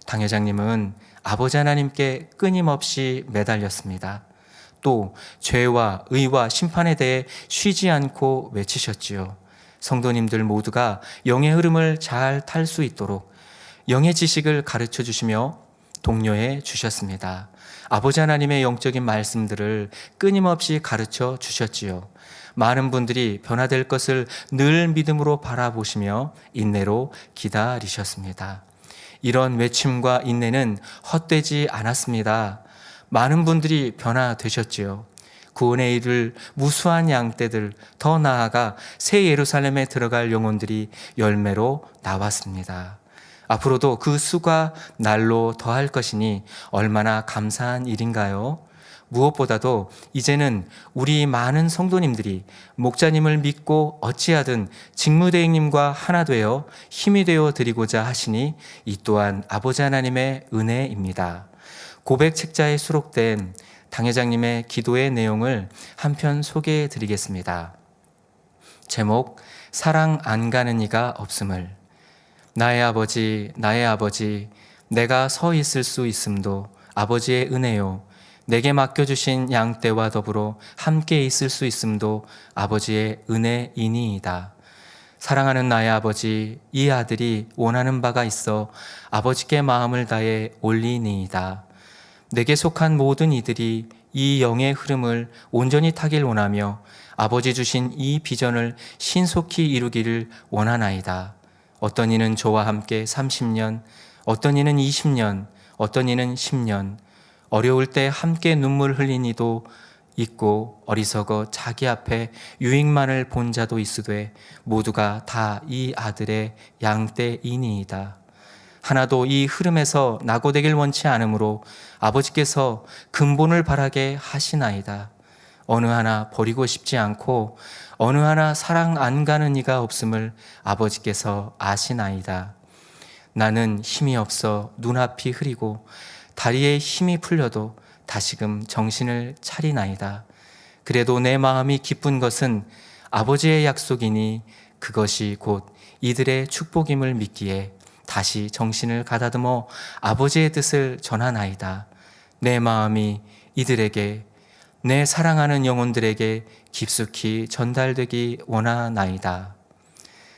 당회장님은 아버지 하나님께 끊임없이 매달렸습니다. 또 죄와 의와 심판에 대해 쉬지 않고 외치셨지요. 성도님들 모두가 영의 흐름을 잘 탈 수 있도록 영의 지식을 가르쳐 주시며 독려해 주셨습니다. 아버지 하나님의 영적인 말씀들을 끊임없이 가르쳐 주셨지요. 많은 분들이 변화될 것을 늘 믿음으로 바라보시며 인내로 기다리셨습니다. 이런 외침과 인내는 헛되지 않았습니다. 많은 분들이 변화되셨지요. 구원에 이를 무수한 양떼들, 더 나아가 새 예루살렘에 들어갈 영혼들이 열매로 나왔습니다. 앞으로도 그 수가 날로 더할 것이니 얼마나 감사한 일인가요? 무엇보다도 이제는 우리 많은 성도님들이 목자님을 믿고 어찌하든 직무대행님과 하나 되어 힘이 되어 드리고자 하시니 이 또한 아버지 하나님의 은혜입니다. 고백 책자에 수록된 당회장님의 기도의 내용을 한편 소개해 드리겠습니다. 제목, 사랑 안 가는 이가 없음을. 나의 아버지, 내가 서 있을 수 있음도 아버지의 은혜요. 내게 맡겨주신 양떼와 더불어 함께 있을 수 있음도 아버지의 은혜이니이다. 사랑하는 나의 아버지, 이 아들이 원하는 바가 있어 아버지께 마음을 다해 올리니이다. 내게 속한 모든 이들이 이 영의 흐름을 온전히 타길 원하며 아버지 주신 이 비전을 신속히 이루기를 원하나이다. 어떤 이는 저와 함께 30년, 어떤 이는 20년, 어떤 이는 10년, 어려울 때 함께 눈물 흘린 이도 있고 어리석어 자기 앞에 유익만을 본 자도 있으되 모두가 다 이 아들의 양떼이니이다. 하나도 이 흐름에서 낙오되길 원치 않으므로 아버지께서 근본을 바라게 하시나이다. 어느 하나 버리고 싶지 않고 어느 하나 사랑 안 가는 이가 없음을 아버지께서 아시나이다. 나는 힘이 없어 눈앞이 흐리고 다리에 힘이 풀려도 다시금 정신을 차리나이다. 그래도 내 마음이 기쁜 것은 아버지의 약속이니 그것이 곧 이들의 축복임을 믿기에 다시 정신을 가다듬어 아버지의 뜻을 전하나이다. 내 마음이 이들에게, 내 사랑하는 영혼들에게 깊숙이 전달되기 원하나이다.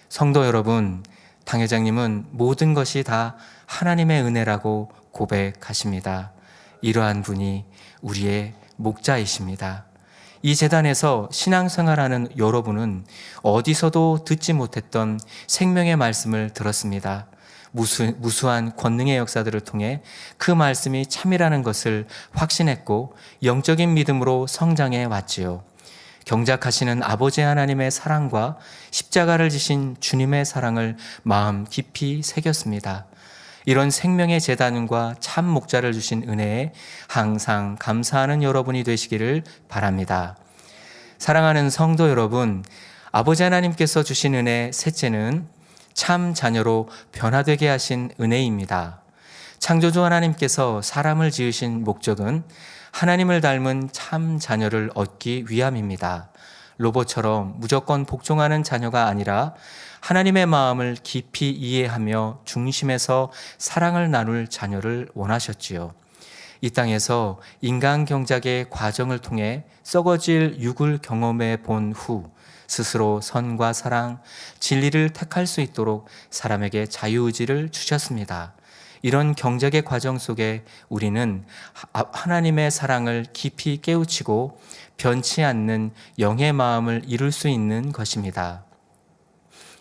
성도 여러분, 당회장님은 모든 것이 다 하나님의 은혜라고 고백하십니다. 이러한 분이 우리의 목자이십니다. 이 재단에서 신앙생활하는 여러분은 어디서도 듣지 못했던 생명의 말씀을 들었습니다. 무수한 권능의 역사들을 통해 그 말씀이 참이라는 것을 확신했고 영적인 믿음으로 성장해 왔지요. 경작하시는 아버지 하나님의 사랑과 십자가를 지신 주님의 사랑을 마음 깊이 새겼습니다. 이런 생명의 재단과 참 목자를 주신 은혜에 항상 감사하는 여러분이 되시기를 바랍니다. 사랑하는 성도 여러분, 아버지 하나님께서 주신 은혜 셋째는 참 자녀로 변화되게 하신 은혜입니다. 창조주 하나님께서 사람을 지으신 목적은 하나님을 닮은 참 자녀를 얻기 위함입니다. 로봇처럼 무조건 복종하는 자녀가 아니라 하나님의 마음을 깊이 이해하며 중심에서 사랑을 나눌 자녀를 원하셨지요. 이 땅에서 인간 경작의 과정을 통해 썩어질 육을 경험해 본 후 스스로 선과 사랑, 진리를 택할 수 있도록 사람에게 자유의지를 주셨습니다. 이런 경작의 과정 속에 우리는 하나님의 사랑을 깊이 깨우치고 변치 않는 영의 마음을 이룰 수 있는 것입니다.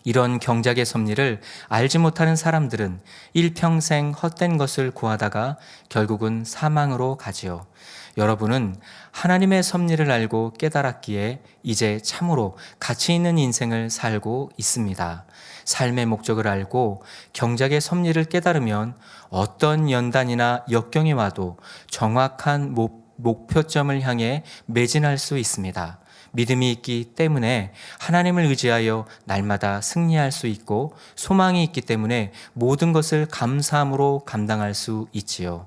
이런 경작의 섭리를 알지 못하는 사람들은 일평생 헛된 것을 구하다가 결국은 사망으로 가지요. 여러분은 하나님의 섭리를 알고 깨달았기에 이제 참으로 가치 있는 인생을 살고 있습니다. 삶의 목적을 알고 경작의 섭리를 깨달으면 어떤 연단이나 역경이 와도 정확한 목표점을 향해 매진할 수 있습니다. 믿음이 있기 때문에 하나님을 의지하여 날마다 승리할 수 있고 소망이 있기 때문에 모든 것을 감사함으로 감당할 수 있지요.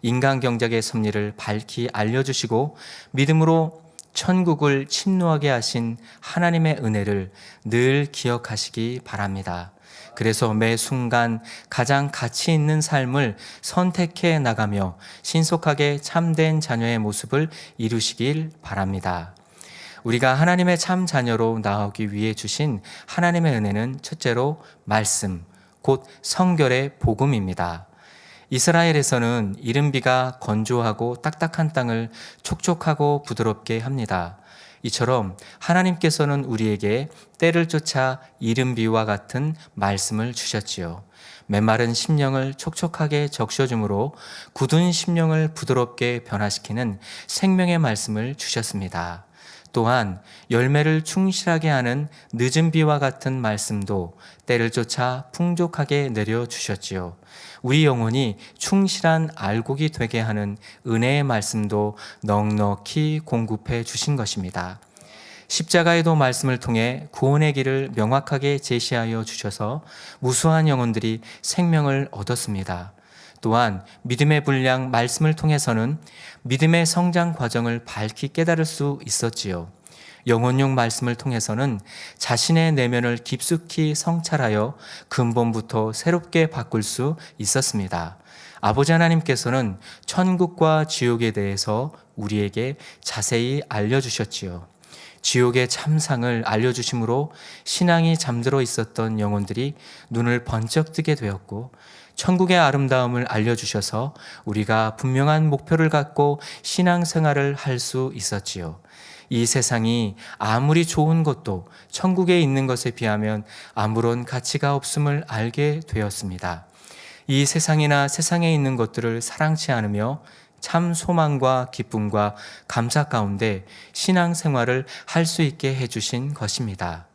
인간 경작의 섭리를 밝히 알려주시고 믿음으로 천국을 침노하게 하신 하나님의 은혜를 늘 기억하시기 바랍니다. 그래서 매 순간 가장 가치 있는 삶을 선택해 나가며 신속하게 참된 자녀의 모습을 이루시길 바랍니다. 우리가 하나님의 참 자녀로 나오기 위해 주신 하나님의 은혜는 첫째로 말씀, 곧 성결의 복음입니다. 이스라엘에서는 이른비가 건조하고 딱딱한 땅을 촉촉하고 부드럽게 합니다. 이처럼 하나님께서는 우리에게 때를 쫓아 이른비와 같은 말씀을 주셨지요. 메마른 심령을 촉촉하게 적셔줌으로 굳은 심령을 부드럽게 변화시키는 생명의 말씀을 주셨습니다. 또한 열매를 충실하게 하는 늦은 비와 같은 말씀도 때를 쫓아 풍족하게 내려주셨지요. 우리 영혼이 충실한 알곡이 되게 하는 은혜의 말씀도 넉넉히 공급해 주신 것입니다. 십자가에도 말씀을 통해 구원의 길을 명확하게 제시하여 주셔서 무수한 영혼들이 생명을 얻었습니다. 또한 믿음의 분량 말씀을 통해서는 믿음의 성장 과정을 밝히 깨달을 수 있었지요. 영혼용 말씀을 통해서는 자신의 내면을 깊숙이 성찰하여 근본부터 새롭게 바꿀 수 있었습니다. 아버지 하나님께서는 천국과 지옥에 대해서 우리에게 자세히 알려주셨지요. 지옥의 참상을 알려주심으로 신앙이 잠들어 있었던 영혼들이 눈을 번쩍 뜨게 되었고, 천국의 아름다움을 알려주셔서 우리가 분명한 목표를 갖고 신앙생활을 할 수 있었지요. 이 세상이 아무리 좋은 것도 천국에 있는 것에 비하면 아무런 가치가 없음을 알게 되었습니다. 이 세상이나 세상에 있는 것들을 사랑치 않으며 참 소망과 기쁨과 감사 가운데 신앙생활을 할 수 있게 해주신 것입니다.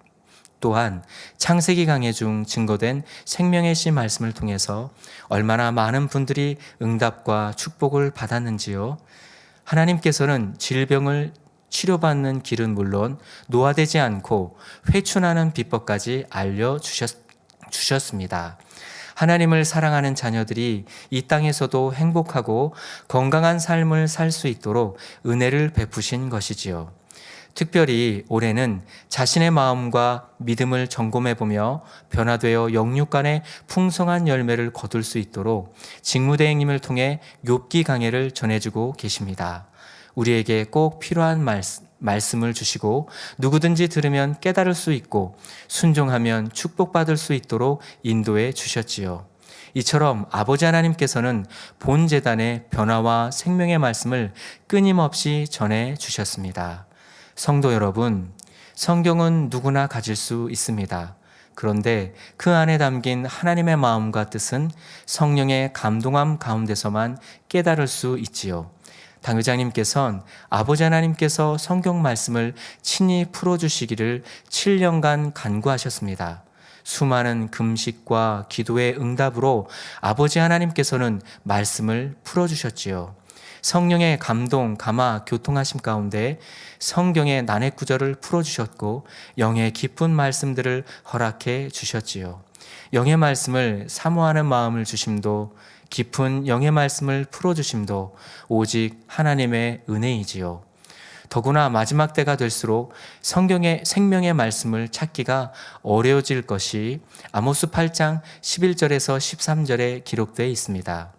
또한 창세기 강해 중 증거된 생명의 씨 말씀을 통해서 얼마나 많은 분들이 응답과 축복을 받았는지요. 하나님께서는 질병을 치료받는 길은 물론 노화되지 않고 회춘하는 비법까지 알려주셨습니다. 하나님을 사랑하는 자녀들이 이 땅에서도 행복하고 건강한 삶을 살 수 있도록 은혜를 베푸신 것이지요. 특별히 올해는 자신의 마음과 믿음을 점검해보며 변화되어 영육 간의 풍성한 열매를 거둘 수 있도록 직무대행님을 통해 욥기 강해를 전해주고 계십니다. 우리에게 꼭 필요한 말씀을 주시고 누구든지 들으면 깨달을 수 있고 순종하면 축복받을 수 있도록 인도해 주셨지요. 이처럼 아버지 하나님께서는 본 제단의 변화와 생명의 말씀을 끊임없이 전해 주셨습니다. 성도 여러분, 성경은 누구나 가질 수 있습니다. 그런데 그 안에 담긴 하나님의 마음과 뜻은 성령의 감동함 가운데서만 깨달을 수 있지요. 당회장님께서는 아버지 하나님께서 성경 말씀을 친히 풀어주시기를 7년간 간구하셨습니다. 수많은 금식과 기도의 응답으로 아버지 하나님께서는 말씀을 풀어주셨지요. 성령의 감동, 감화, 교통하심 가운데 성경의 난해 구절을 풀어주셨고 영의 깊은 말씀들을 허락해 주셨지요. 영의 말씀을 사모하는 마음을 주심도 깊은 영의 말씀을 풀어주심도 오직 하나님의 은혜이지요. 더구나 마지막 때가 될수록 성경의 생명의 말씀을 찾기가 어려워질 것이 아모스 8장 11절에서 13절에 기록되어 있습니다.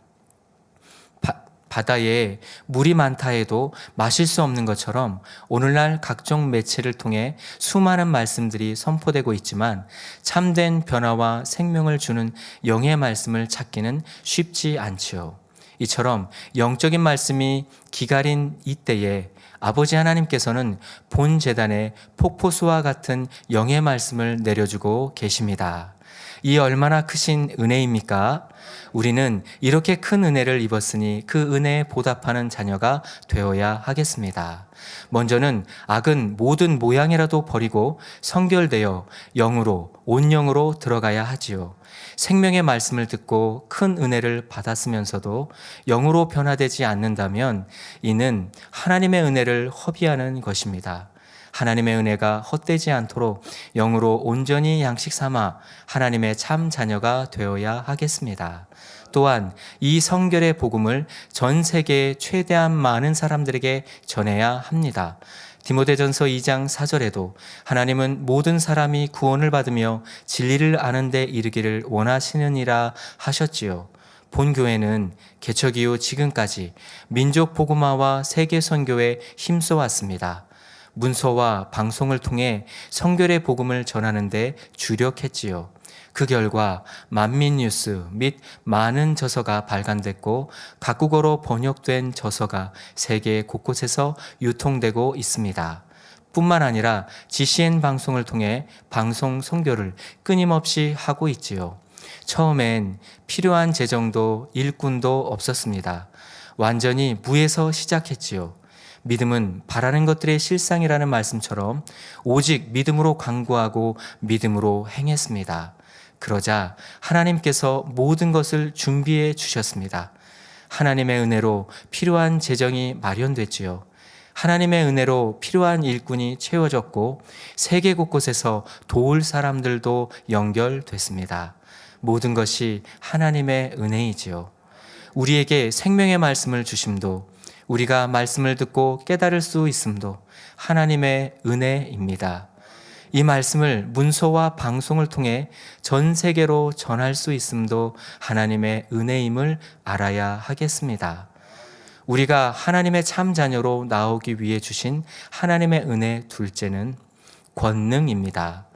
바다에 물이 많다 해도 마실 수 없는 것처럼 오늘날 각종 매체를 통해 수많은 말씀들이 선포되고 있지만 참된 변화와 생명을 주는 영의 말씀을 찾기는 쉽지 않지요. 이처럼 영적인 말씀이 기갈인 이때에 아버지 하나님께서는 본 제단에 폭포수와 같은 영의 말씀을 내려주고 계십니다. 이 얼마나 크신 은혜입니까? 우리는 이렇게 큰 은혜를 입었으니 그 은혜에 보답하는 자녀가 되어야 하겠습니다. 먼저는 악은 모든 모양이라도 버리고 성결되어 영으로, 온영으로 들어가야 하지요. 생명의 말씀을 듣고 큰 은혜를 받았으면서도 영으로 변화되지 않는다면 이는 하나님의 은혜를 허비하는 것입니다. 하나님의 은혜가 헛되지 않도록 영으로 온전히 양식 삼아 하나님의 참 자녀가 되어야 하겠습니다. 또한 이 성결의 복음을 전 세계에 최대한 많은 사람들에게 전해야 합니다. 디모데전서 2장 4절에도 하나님은 모든 사람이 구원을 받으며 진리를 아는 데 이르기를 원하시느니라 하셨지요. 본교회는 개척 이후 지금까지 민족 복음화와 세계 선교에 힘써왔습니다. 문서와 방송을 통해 성결의 복음을 전하는 데 주력했지요. 그 결과 만민 뉴스 및 많은 저서가 발간됐고 각국어로 번역된 저서가 세계 곳곳에서 유통되고 있습니다. 뿐만 아니라 GCN 방송을 통해 방송 선교를 끊임없이 하고 있지요. 처음엔 필요한 재정도 일꾼도 없었습니다. 완전히 무에서 시작했지요. 믿음은 바라는 것들의 실상이라는 말씀처럼 오직 믿음으로 간구하고 믿음으로 행했습니다. 그러자 하나님께서 모든 것을 준비해 주셨습니다. 하나님의 은혜로 필요한 재정이 마련됐지요. 하나님의 은혜로 필요한 일꾼이 채워졌고 세계 곳곳에서 도울 사람들도 연결됐습니다. 모든 것이 하나님의 은혜이지요. 우리에게 생명의 말씀을 주심도 우리가 말씀을 듣고 깨달을 수 있음도 하나님의 은혜입니다. 이 말씀을 문서와 방송을 통해 전 세계로 전할 수 있음도 하나님의 은혜임을 알아야 하겠습니다. 우리가 하나님의 참 자녀로 나오기 위해 주신 하나님의 은혜 둘째는 권능입니다.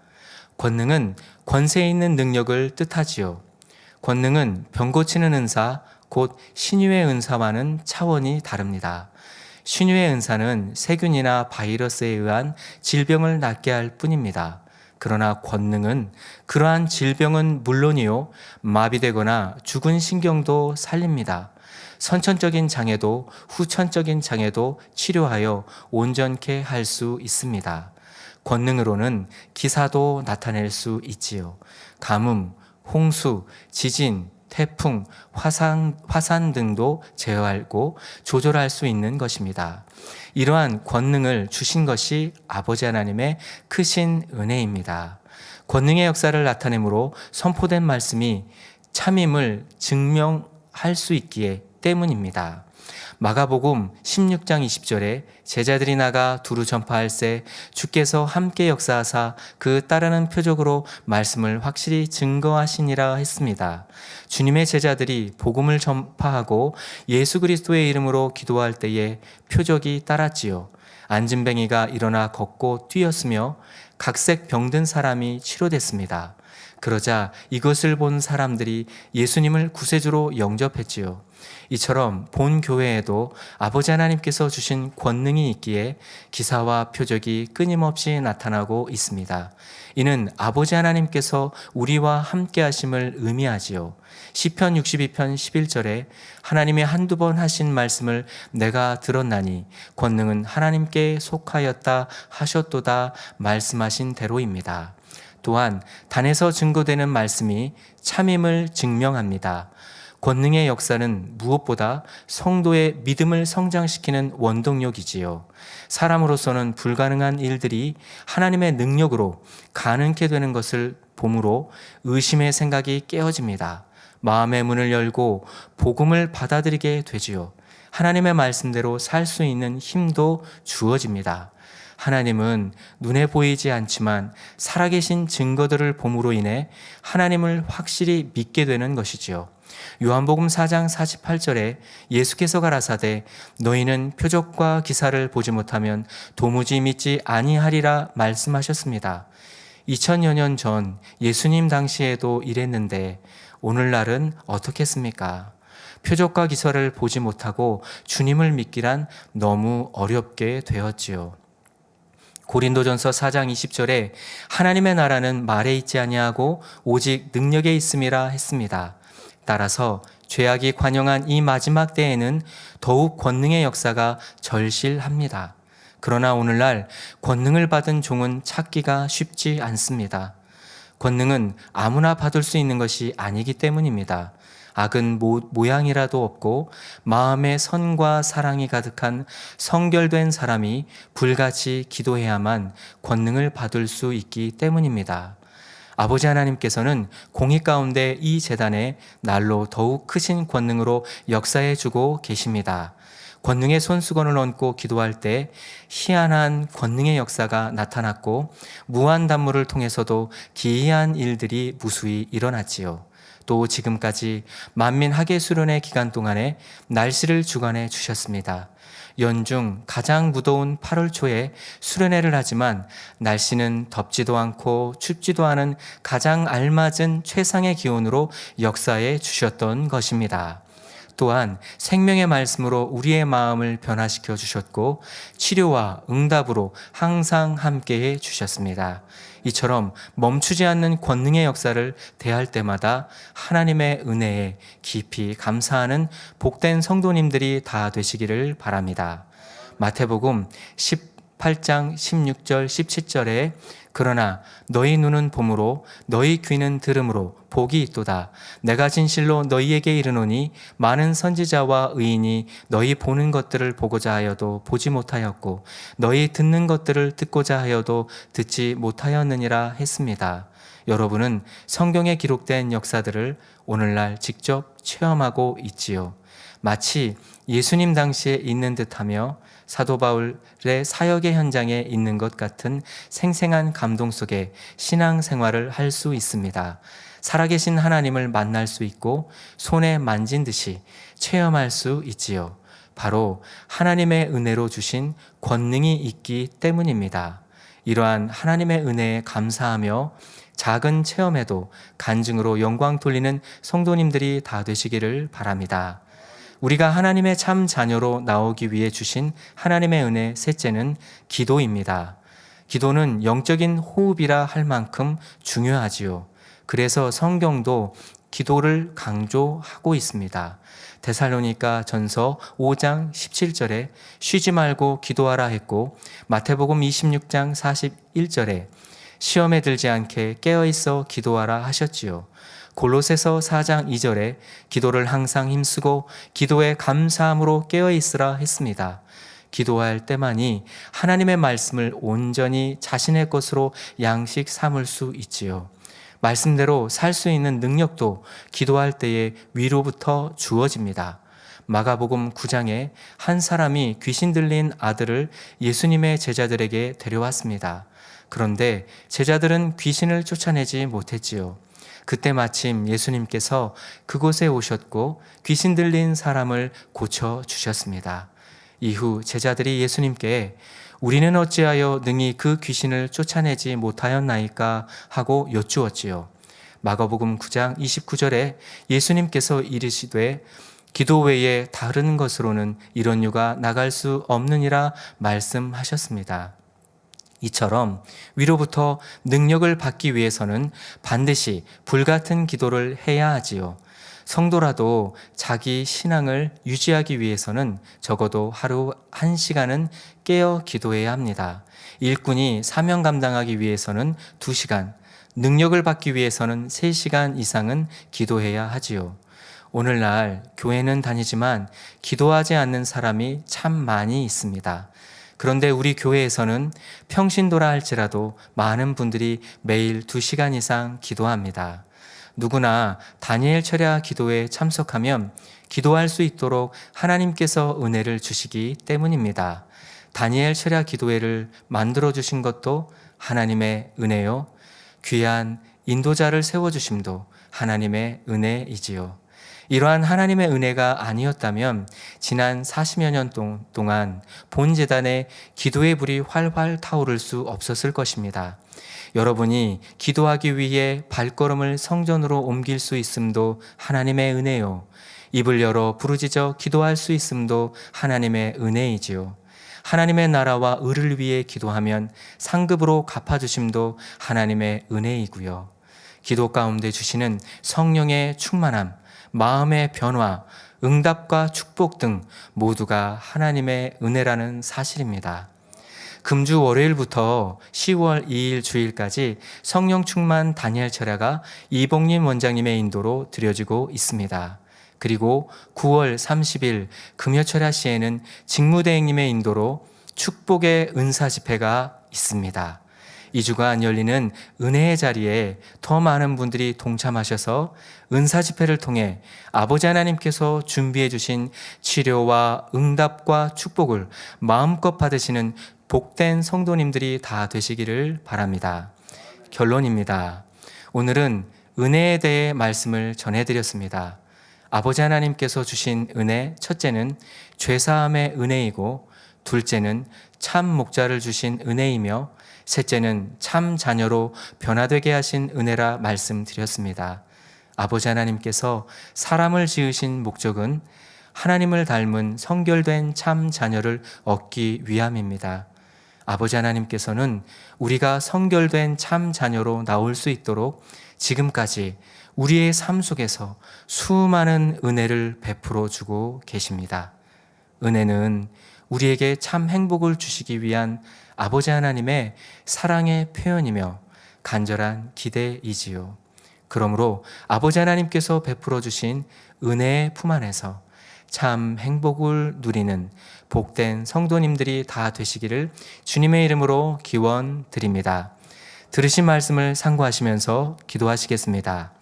권능은 권세 있는 능력을 뜻하지요. 권능은 병 고치는 은사, 곧 신유의 은사와는 차원이 다릅니다. 신유의 은사는 세균이나 바이러스에 의한 질병을 낫게 할 뿐입니다. 그러나 권능은 그러한 질병은 물론이요, 마비되거나 죽은 신경도 살립니다. 선천적인 장애도 후천적인 장애도 치료하여 온전케 할 수 있습니다. 권능으로는 기사도 나타낼 수 있지요. 가뭄, 홍수, 지진, 태풍, 화산 등도 제어하고 조절할 수 있는 것입니다. 이러한 권능을 주신 것이 아버지 하나님의 크신 은혜입니다. 권능의 역사를 나타내므로 선포된 말씀이 참임을 증명할 수 있기에 때문입니다. 마가복음 16장 20절에 제자들이 나가 두루 전파할세 주께서 함께 역사하사 그 따르는 표적으로 말씀을 확실히 증거하시니라 했습니다. 주님의 제자들이 복음을 전파하고 예수 그리스도의 이름으로 기도할 때에 표적이 따랐지요. 앉은뱅이가 일어나 걷고 뛰었으며 각색 병든 사람이 치료됐습니다. 그러자 이것을 본 사람들이 예수님을 구세주로 영접했지요. 이처럼 본 교회에도 아버지 하나님께서 주신 권능이 있기에 기사와 표적이 끊임없이 나타나고 있습니다. 이는 아버지 하나님께서 우리와 함께 하심을 의미하지요. 시편 62편 11절에 하나님의 한두 번 하신 말씀을 내가 들었나니 권능은 하나님께 속하였다 하셨도다 말씀하신 대로입니다. 또한 단에서 증거되는 말씀이 참임을 증명합니다. 권능의 역사는 무엇보다 성도의 믿음을 성장시키는 원동력이지요. 사람으로서는 불가능한 일들이 하나님의 능력으로 가능케 되는 것을 보므로 의심의 생각이 깨어집니다. 마음의 문을 열고 복음을 받아들이게 되지요. 하나님의 말씀대로 살 수 있는 힘도 주어집니다. 하나님은 눈에 보이지 않지만 살아계신 증거들을 봄으로 인해 하나님을 확실히 믿게 되는 것이지요. 요한복음 4장 48절에 예수께서 가라사대 너희는 표적과 기사를 보지 못하면 도무지 믿지 아니하리라 말씀하셨습니다. 2000여 년 전 예수님 당시에도 이랬는데 오늘날은 어떻겠습니까? 표적과 기사를 보지 못하고 주님을 믿기란 너무 어렵게 되었지요. 고린도전서 4장 20절에 하나님의 나라는 말에 있지 아니하고 오직 능력에 있음이라 했습니다. 따라서 죄악이 관영한 이 마지막 때에는 더욱 권능의 역사가 절실합니다. 그러나 오늘날 권능을 받은 종은 찾기가 쉽지 않습니다. 권능은 아무나 받을 수 있는 것이 아니기 때문입니다. 악은 모양이라도 없고 마음에 선과 사랑이 가득한 성결된 사람이 불같이 기도해야만 권능을 받을 수 있기 때문입니다. 아버지 하나님께서는 공의 가운데 이 제단에 날로 더욱 크신 권능으로 역사해 주고 계십니다. 권능의 손수건을 얹고 기도할 때 희한한 권능의 역사가 나타났고 무한 단물을 통해서도 기이한 일들이 무수히 일어났지요. 또 지금까지 만민 학예 수련의 기간 동안에 날씨를 주관해 주셨습니다. 연중 가장 무더운 8월 초에 수련회를 하지만 날씨는 덥지도 않고 춥지도 않은 가장 알맞은 최상의 기온으로 역사해 주셨던 것입니다. 또한 생명의 말씀으로 우리의 마음을 변화시켜 주셨고 치료와 응답으로 항상 함께해 주셨습니다. 이처럼 멈추지 않는 권능의 역사를 대할 때마다 하나님의 은혜에 깊이 감사하는 복된 성도님들이 다 되시기를 바랍니다. 마태복음 18장 16절 17절에 그러나 너희 눈은 봄으로 너희 귀는 들음으로 복이 있도다. 내가 진실로 너희에게 이르노니 많은 선지자와 의인이 너희 보는 것들을 보고자 하여도 보지 못하였고 너희 듣는 것들을 듣고자 하여도 듣지 못하였느니라 했습니다. 여러분은 성경에 기록된 역사들을 오늘날 직접 체험하고 있지요. 마치 예수님 당시에 있는 듯하며 사도 바울의 사역의 현장에 있는 것 같은 생생한 감동 속에 신앙생활을 할 수 있습니다. 살아계신 하나님을 만날 수 있고 손에 만진 듯이 체험할 수 있지요. 바로 하나님의 은혜로 주신 권능이 있기 때문입니다. 이러한 하나님의 은혜에 감사하며 작은 체험에도 간증으로 영광 돌리는 성도님들이 다 되시기를 바랍니다. 우리가 하나님의 참 자녀로 나오기 위해 주신 하나님의 은혜 셋째는 기도입니다. 기도는 영적인 호흡이라 할 만큼 중요하지요. 그래서 성경도 기도를 강조하고 있습니다. 데살로니가 전서 5장 17절에 쉬지 말고 기도하라 했고 마태복음 26장 41절에 시험에 들지 않게 깨어있어 기도하라 하셨지요. 골로새서 4장 2절에 기도를 항상 힘쓰고 기도에 감사함으로 깨어있으라 했습니다. 기도할 때만이 하나님의 말씀을 온전히 자신의 것으로 양식 삼을 수 있지요. 말씀대로 살 수 있는 능력도 기도할 때에 위로부터 주어집니다. 마가복음 9장에 한 사람이 귀신 들린 아들을 예수님의 제자들에게 데려왔습니다. 그런데 제자들은 귀신을 쫓아내지 못했지요. 그때 마침 예수님께서 그곳에 오셨고 귀신 들린 사람을 고쳐주셨습니다. 이후 제자들이 예수님께 우리는 어찌하여 능히 그 귀신을 쫓아내지 못하였나이까 하고 여쭈었지요. 마가복음 9장 29절에 예수님께서 이르시되 기도 외에 다른 것으로는 이런 유가 나갈 수 없느니라 말씀하셨습니다. 이처럼 위로부터 능력을 받기 위해서는 반드시 불같은 기도를 해야 하지요. 성도라도 자기 신앙을 유지하기 위해서는 적어도 하루 1시간은 깨어 기도해야 합니다. 일꾼이 사명 감당하기 위해서는 2시간, 능력을 받기 위해서는 3시간 이상은 기도해야 하지요. 오늘날 교회는 다니지만 기도하지 않는 사람이 참 많이 있습니다. 그런데 우리 교회에서는 평신도라 할지라도 많은 분들이 매일 2시간 이상 기도합니다. 누구나 다니엘 철야 기도에 참석하면 기도할 수 있도록 하나님께서 은혜를 주시기 때문입니다. 다니엘 철야 기도회를 만들어 주신 것도 하나님의 은혜요. 귀한 인도자를 세워주심도 하나님의 은혜이지요. 이러한 하나님의 은혜가 아니었다면 지난 40여 년 동안 본 재단에 기도의 불이 활활 타오를 수 없었을 것입니다. 여러분이 기도하기 위해 발걸음을 성전으로 옮길 수 있음도 하나님의 은혜요. 입을 열어 부르짖어 기도할 수 있음도 하나님의 은혜이지요. 하나님의 나라와 의를 위해 기도하면 상급으로 갚아주심도 하나님의 은혜이고요. 기도 가운데 주시는 성령의 충만함, 마음의 변화, 응답과 축복 등 모두가 하나님의 은혜라는 사실입니다. 금주 월요일부터 10월 2일 주일까지 성령 충만 다니엘 철야가 이복림 원장님의 인도로 드려지고 있습니다. 그리고 9월 30일 금요철야 시에는 직무대행님의 인도로 축복의 은사 집회가 있습니다. 2주간 열리는 은혜의 자리에 더 많은 분들이 동참하셔서 은사 집회를 통해 아버지 하나님께서 준비해 주신 치료와 응답과 축복을 마음껏 받으시는 복된 성도님들이 다 되시기를 바랍니다. 결론입니다. 오늘은 은혜에 대해 말씀을 전해드렸습니다. 아버지 하나님께서 주신 은혜, 첫째는 죄사함의 은혜이고, 둘째는 참 목자를 주신 은혜이며, 셋째는 참 자녀로 변화되게 하신 은혜라 말씀드렸습니다. 아버지 하나님께서 사람을 지으신 목적은 하나님을 닮은 성결된 참 자녀를 얻기 위함입니다. 아버지 하나님께서는 우리가 성결된 참 자녀로 나올 수 있도록 지금까지 우리의 삶 속에서 수많은 은혜를 베풀어 주고 계십니다. 은혜는 우리에게 참 행복을 주시기 위한 아버지 하나님의 사랑의 표현이며 간절한 기대이지요. 그러므로 아버지 하나님께서 베풀어 주신 은혜의 품 안에서 참 행복을 누리는 복된 성도님들이 다 되시기를 주님의 이름으로 기원드립니다. 들으신 말씀을 상고하시면서 기도하시겠습니다.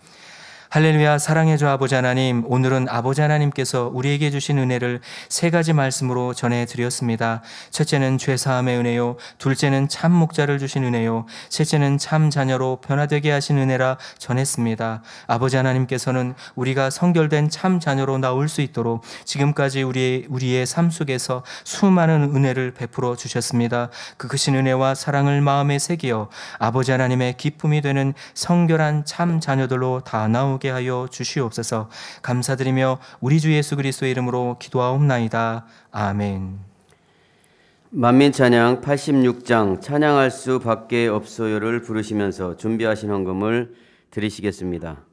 할렐루야. 사랑해 주 아버지 하나님, 오늘은 아버지 하나님께서 우리에게 주신 은혜를 3가지 말씀으로 전해드렸습니다. 첫째는 죄사함의 은혜요, 둘째는 참 목자를 주신 은혜요, 셋째는 참 자녀로 변화되게 하신 은혜라 전했습니다. 아버지 하나님께서는 우리가 성결된 참 자녀로 나올 수 있도록 지금까지 우리의 삶 속에서 수많은 은혜를 베풀어 주셨습니다. 그 크신 은혜와 사랑을 마음에 새기어 아버지 하나님의 기쁨이 되는 성결한 참 자녀들로 다 나오게 하여 주시옵소서. 감사드리며 우리 주 예수 그리스도의 이름으로 기도하옵나이다. 아멘. 만민찬양 86장 찬양할 수밖에 없어요를 부르시면서 준비하신 헌금을 드리시겠습니다.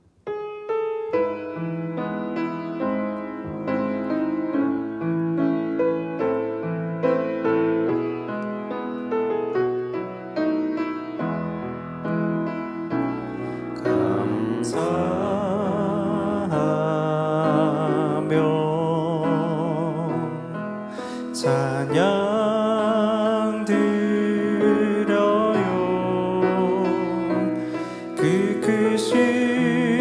찬양 드려요. 그 크신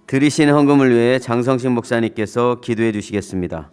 드리신 헌금을 위해 장성신 목사님께서 기도해 주시겠습니다.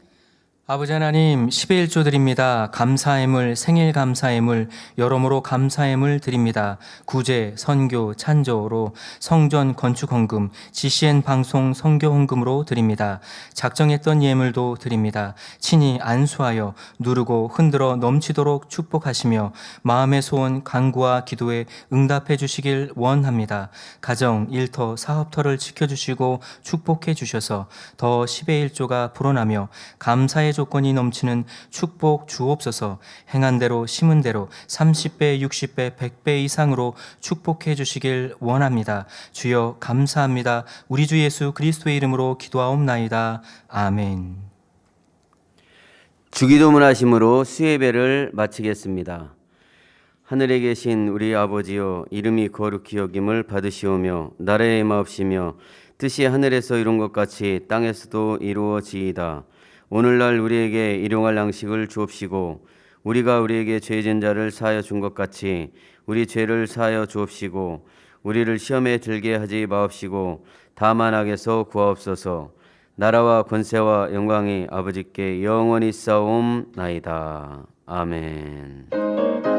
아버지 하나님, 10의 1조 드립니다. 감사함을, 생일 감사함을, 여러모로 감사함을 드립니다. 구제, 선교, 찬조로 성전 건축 헌금, GCN 방송 선교 헌금으로 드립니다. 작정했던 예물도 드립니다. 친히 안수하여 누르고 흔들어 넘치도록 축복하시며 마음의 소원, 간구와 기도에 응답해 주시길 원합니다. 가정, 일터, 사업터를 지켜주시고 축복해 주셔서 더 10의 1조가 불어나며 감사의 조건이 넘치는 축복 주옵소서. 행한 대로 심은 대로 30배, 60배, 100배 이상으로 축복해 주시길 원합니다. 주여 감사합니다. 우리 주 예수 그리스도의 이름으로 기도하옵나이다. 아멘. 주기도문 하심으로 수예배를 마치겠습니다. 하늘에 계신 우리 아버지여, 이름이 거룩히 여김을 받으시오며 나라의 임하옵시며 뜻이 하늘에서 이룬 것 같이 땅에서도 이루어지이다. 오늘날 우리에게 일용할 양식을 주옵시고 우리가 우리에게 죄진 자를 사하여 준 것 같이 우리 죄를 사하여 주옵시고 우리를 시험에 들게 하지 마옵시고 다만 악에서 구하옵소서. 나라와 권세와 영광이 아버지께 영원히 쌓옵나이다. 아멘.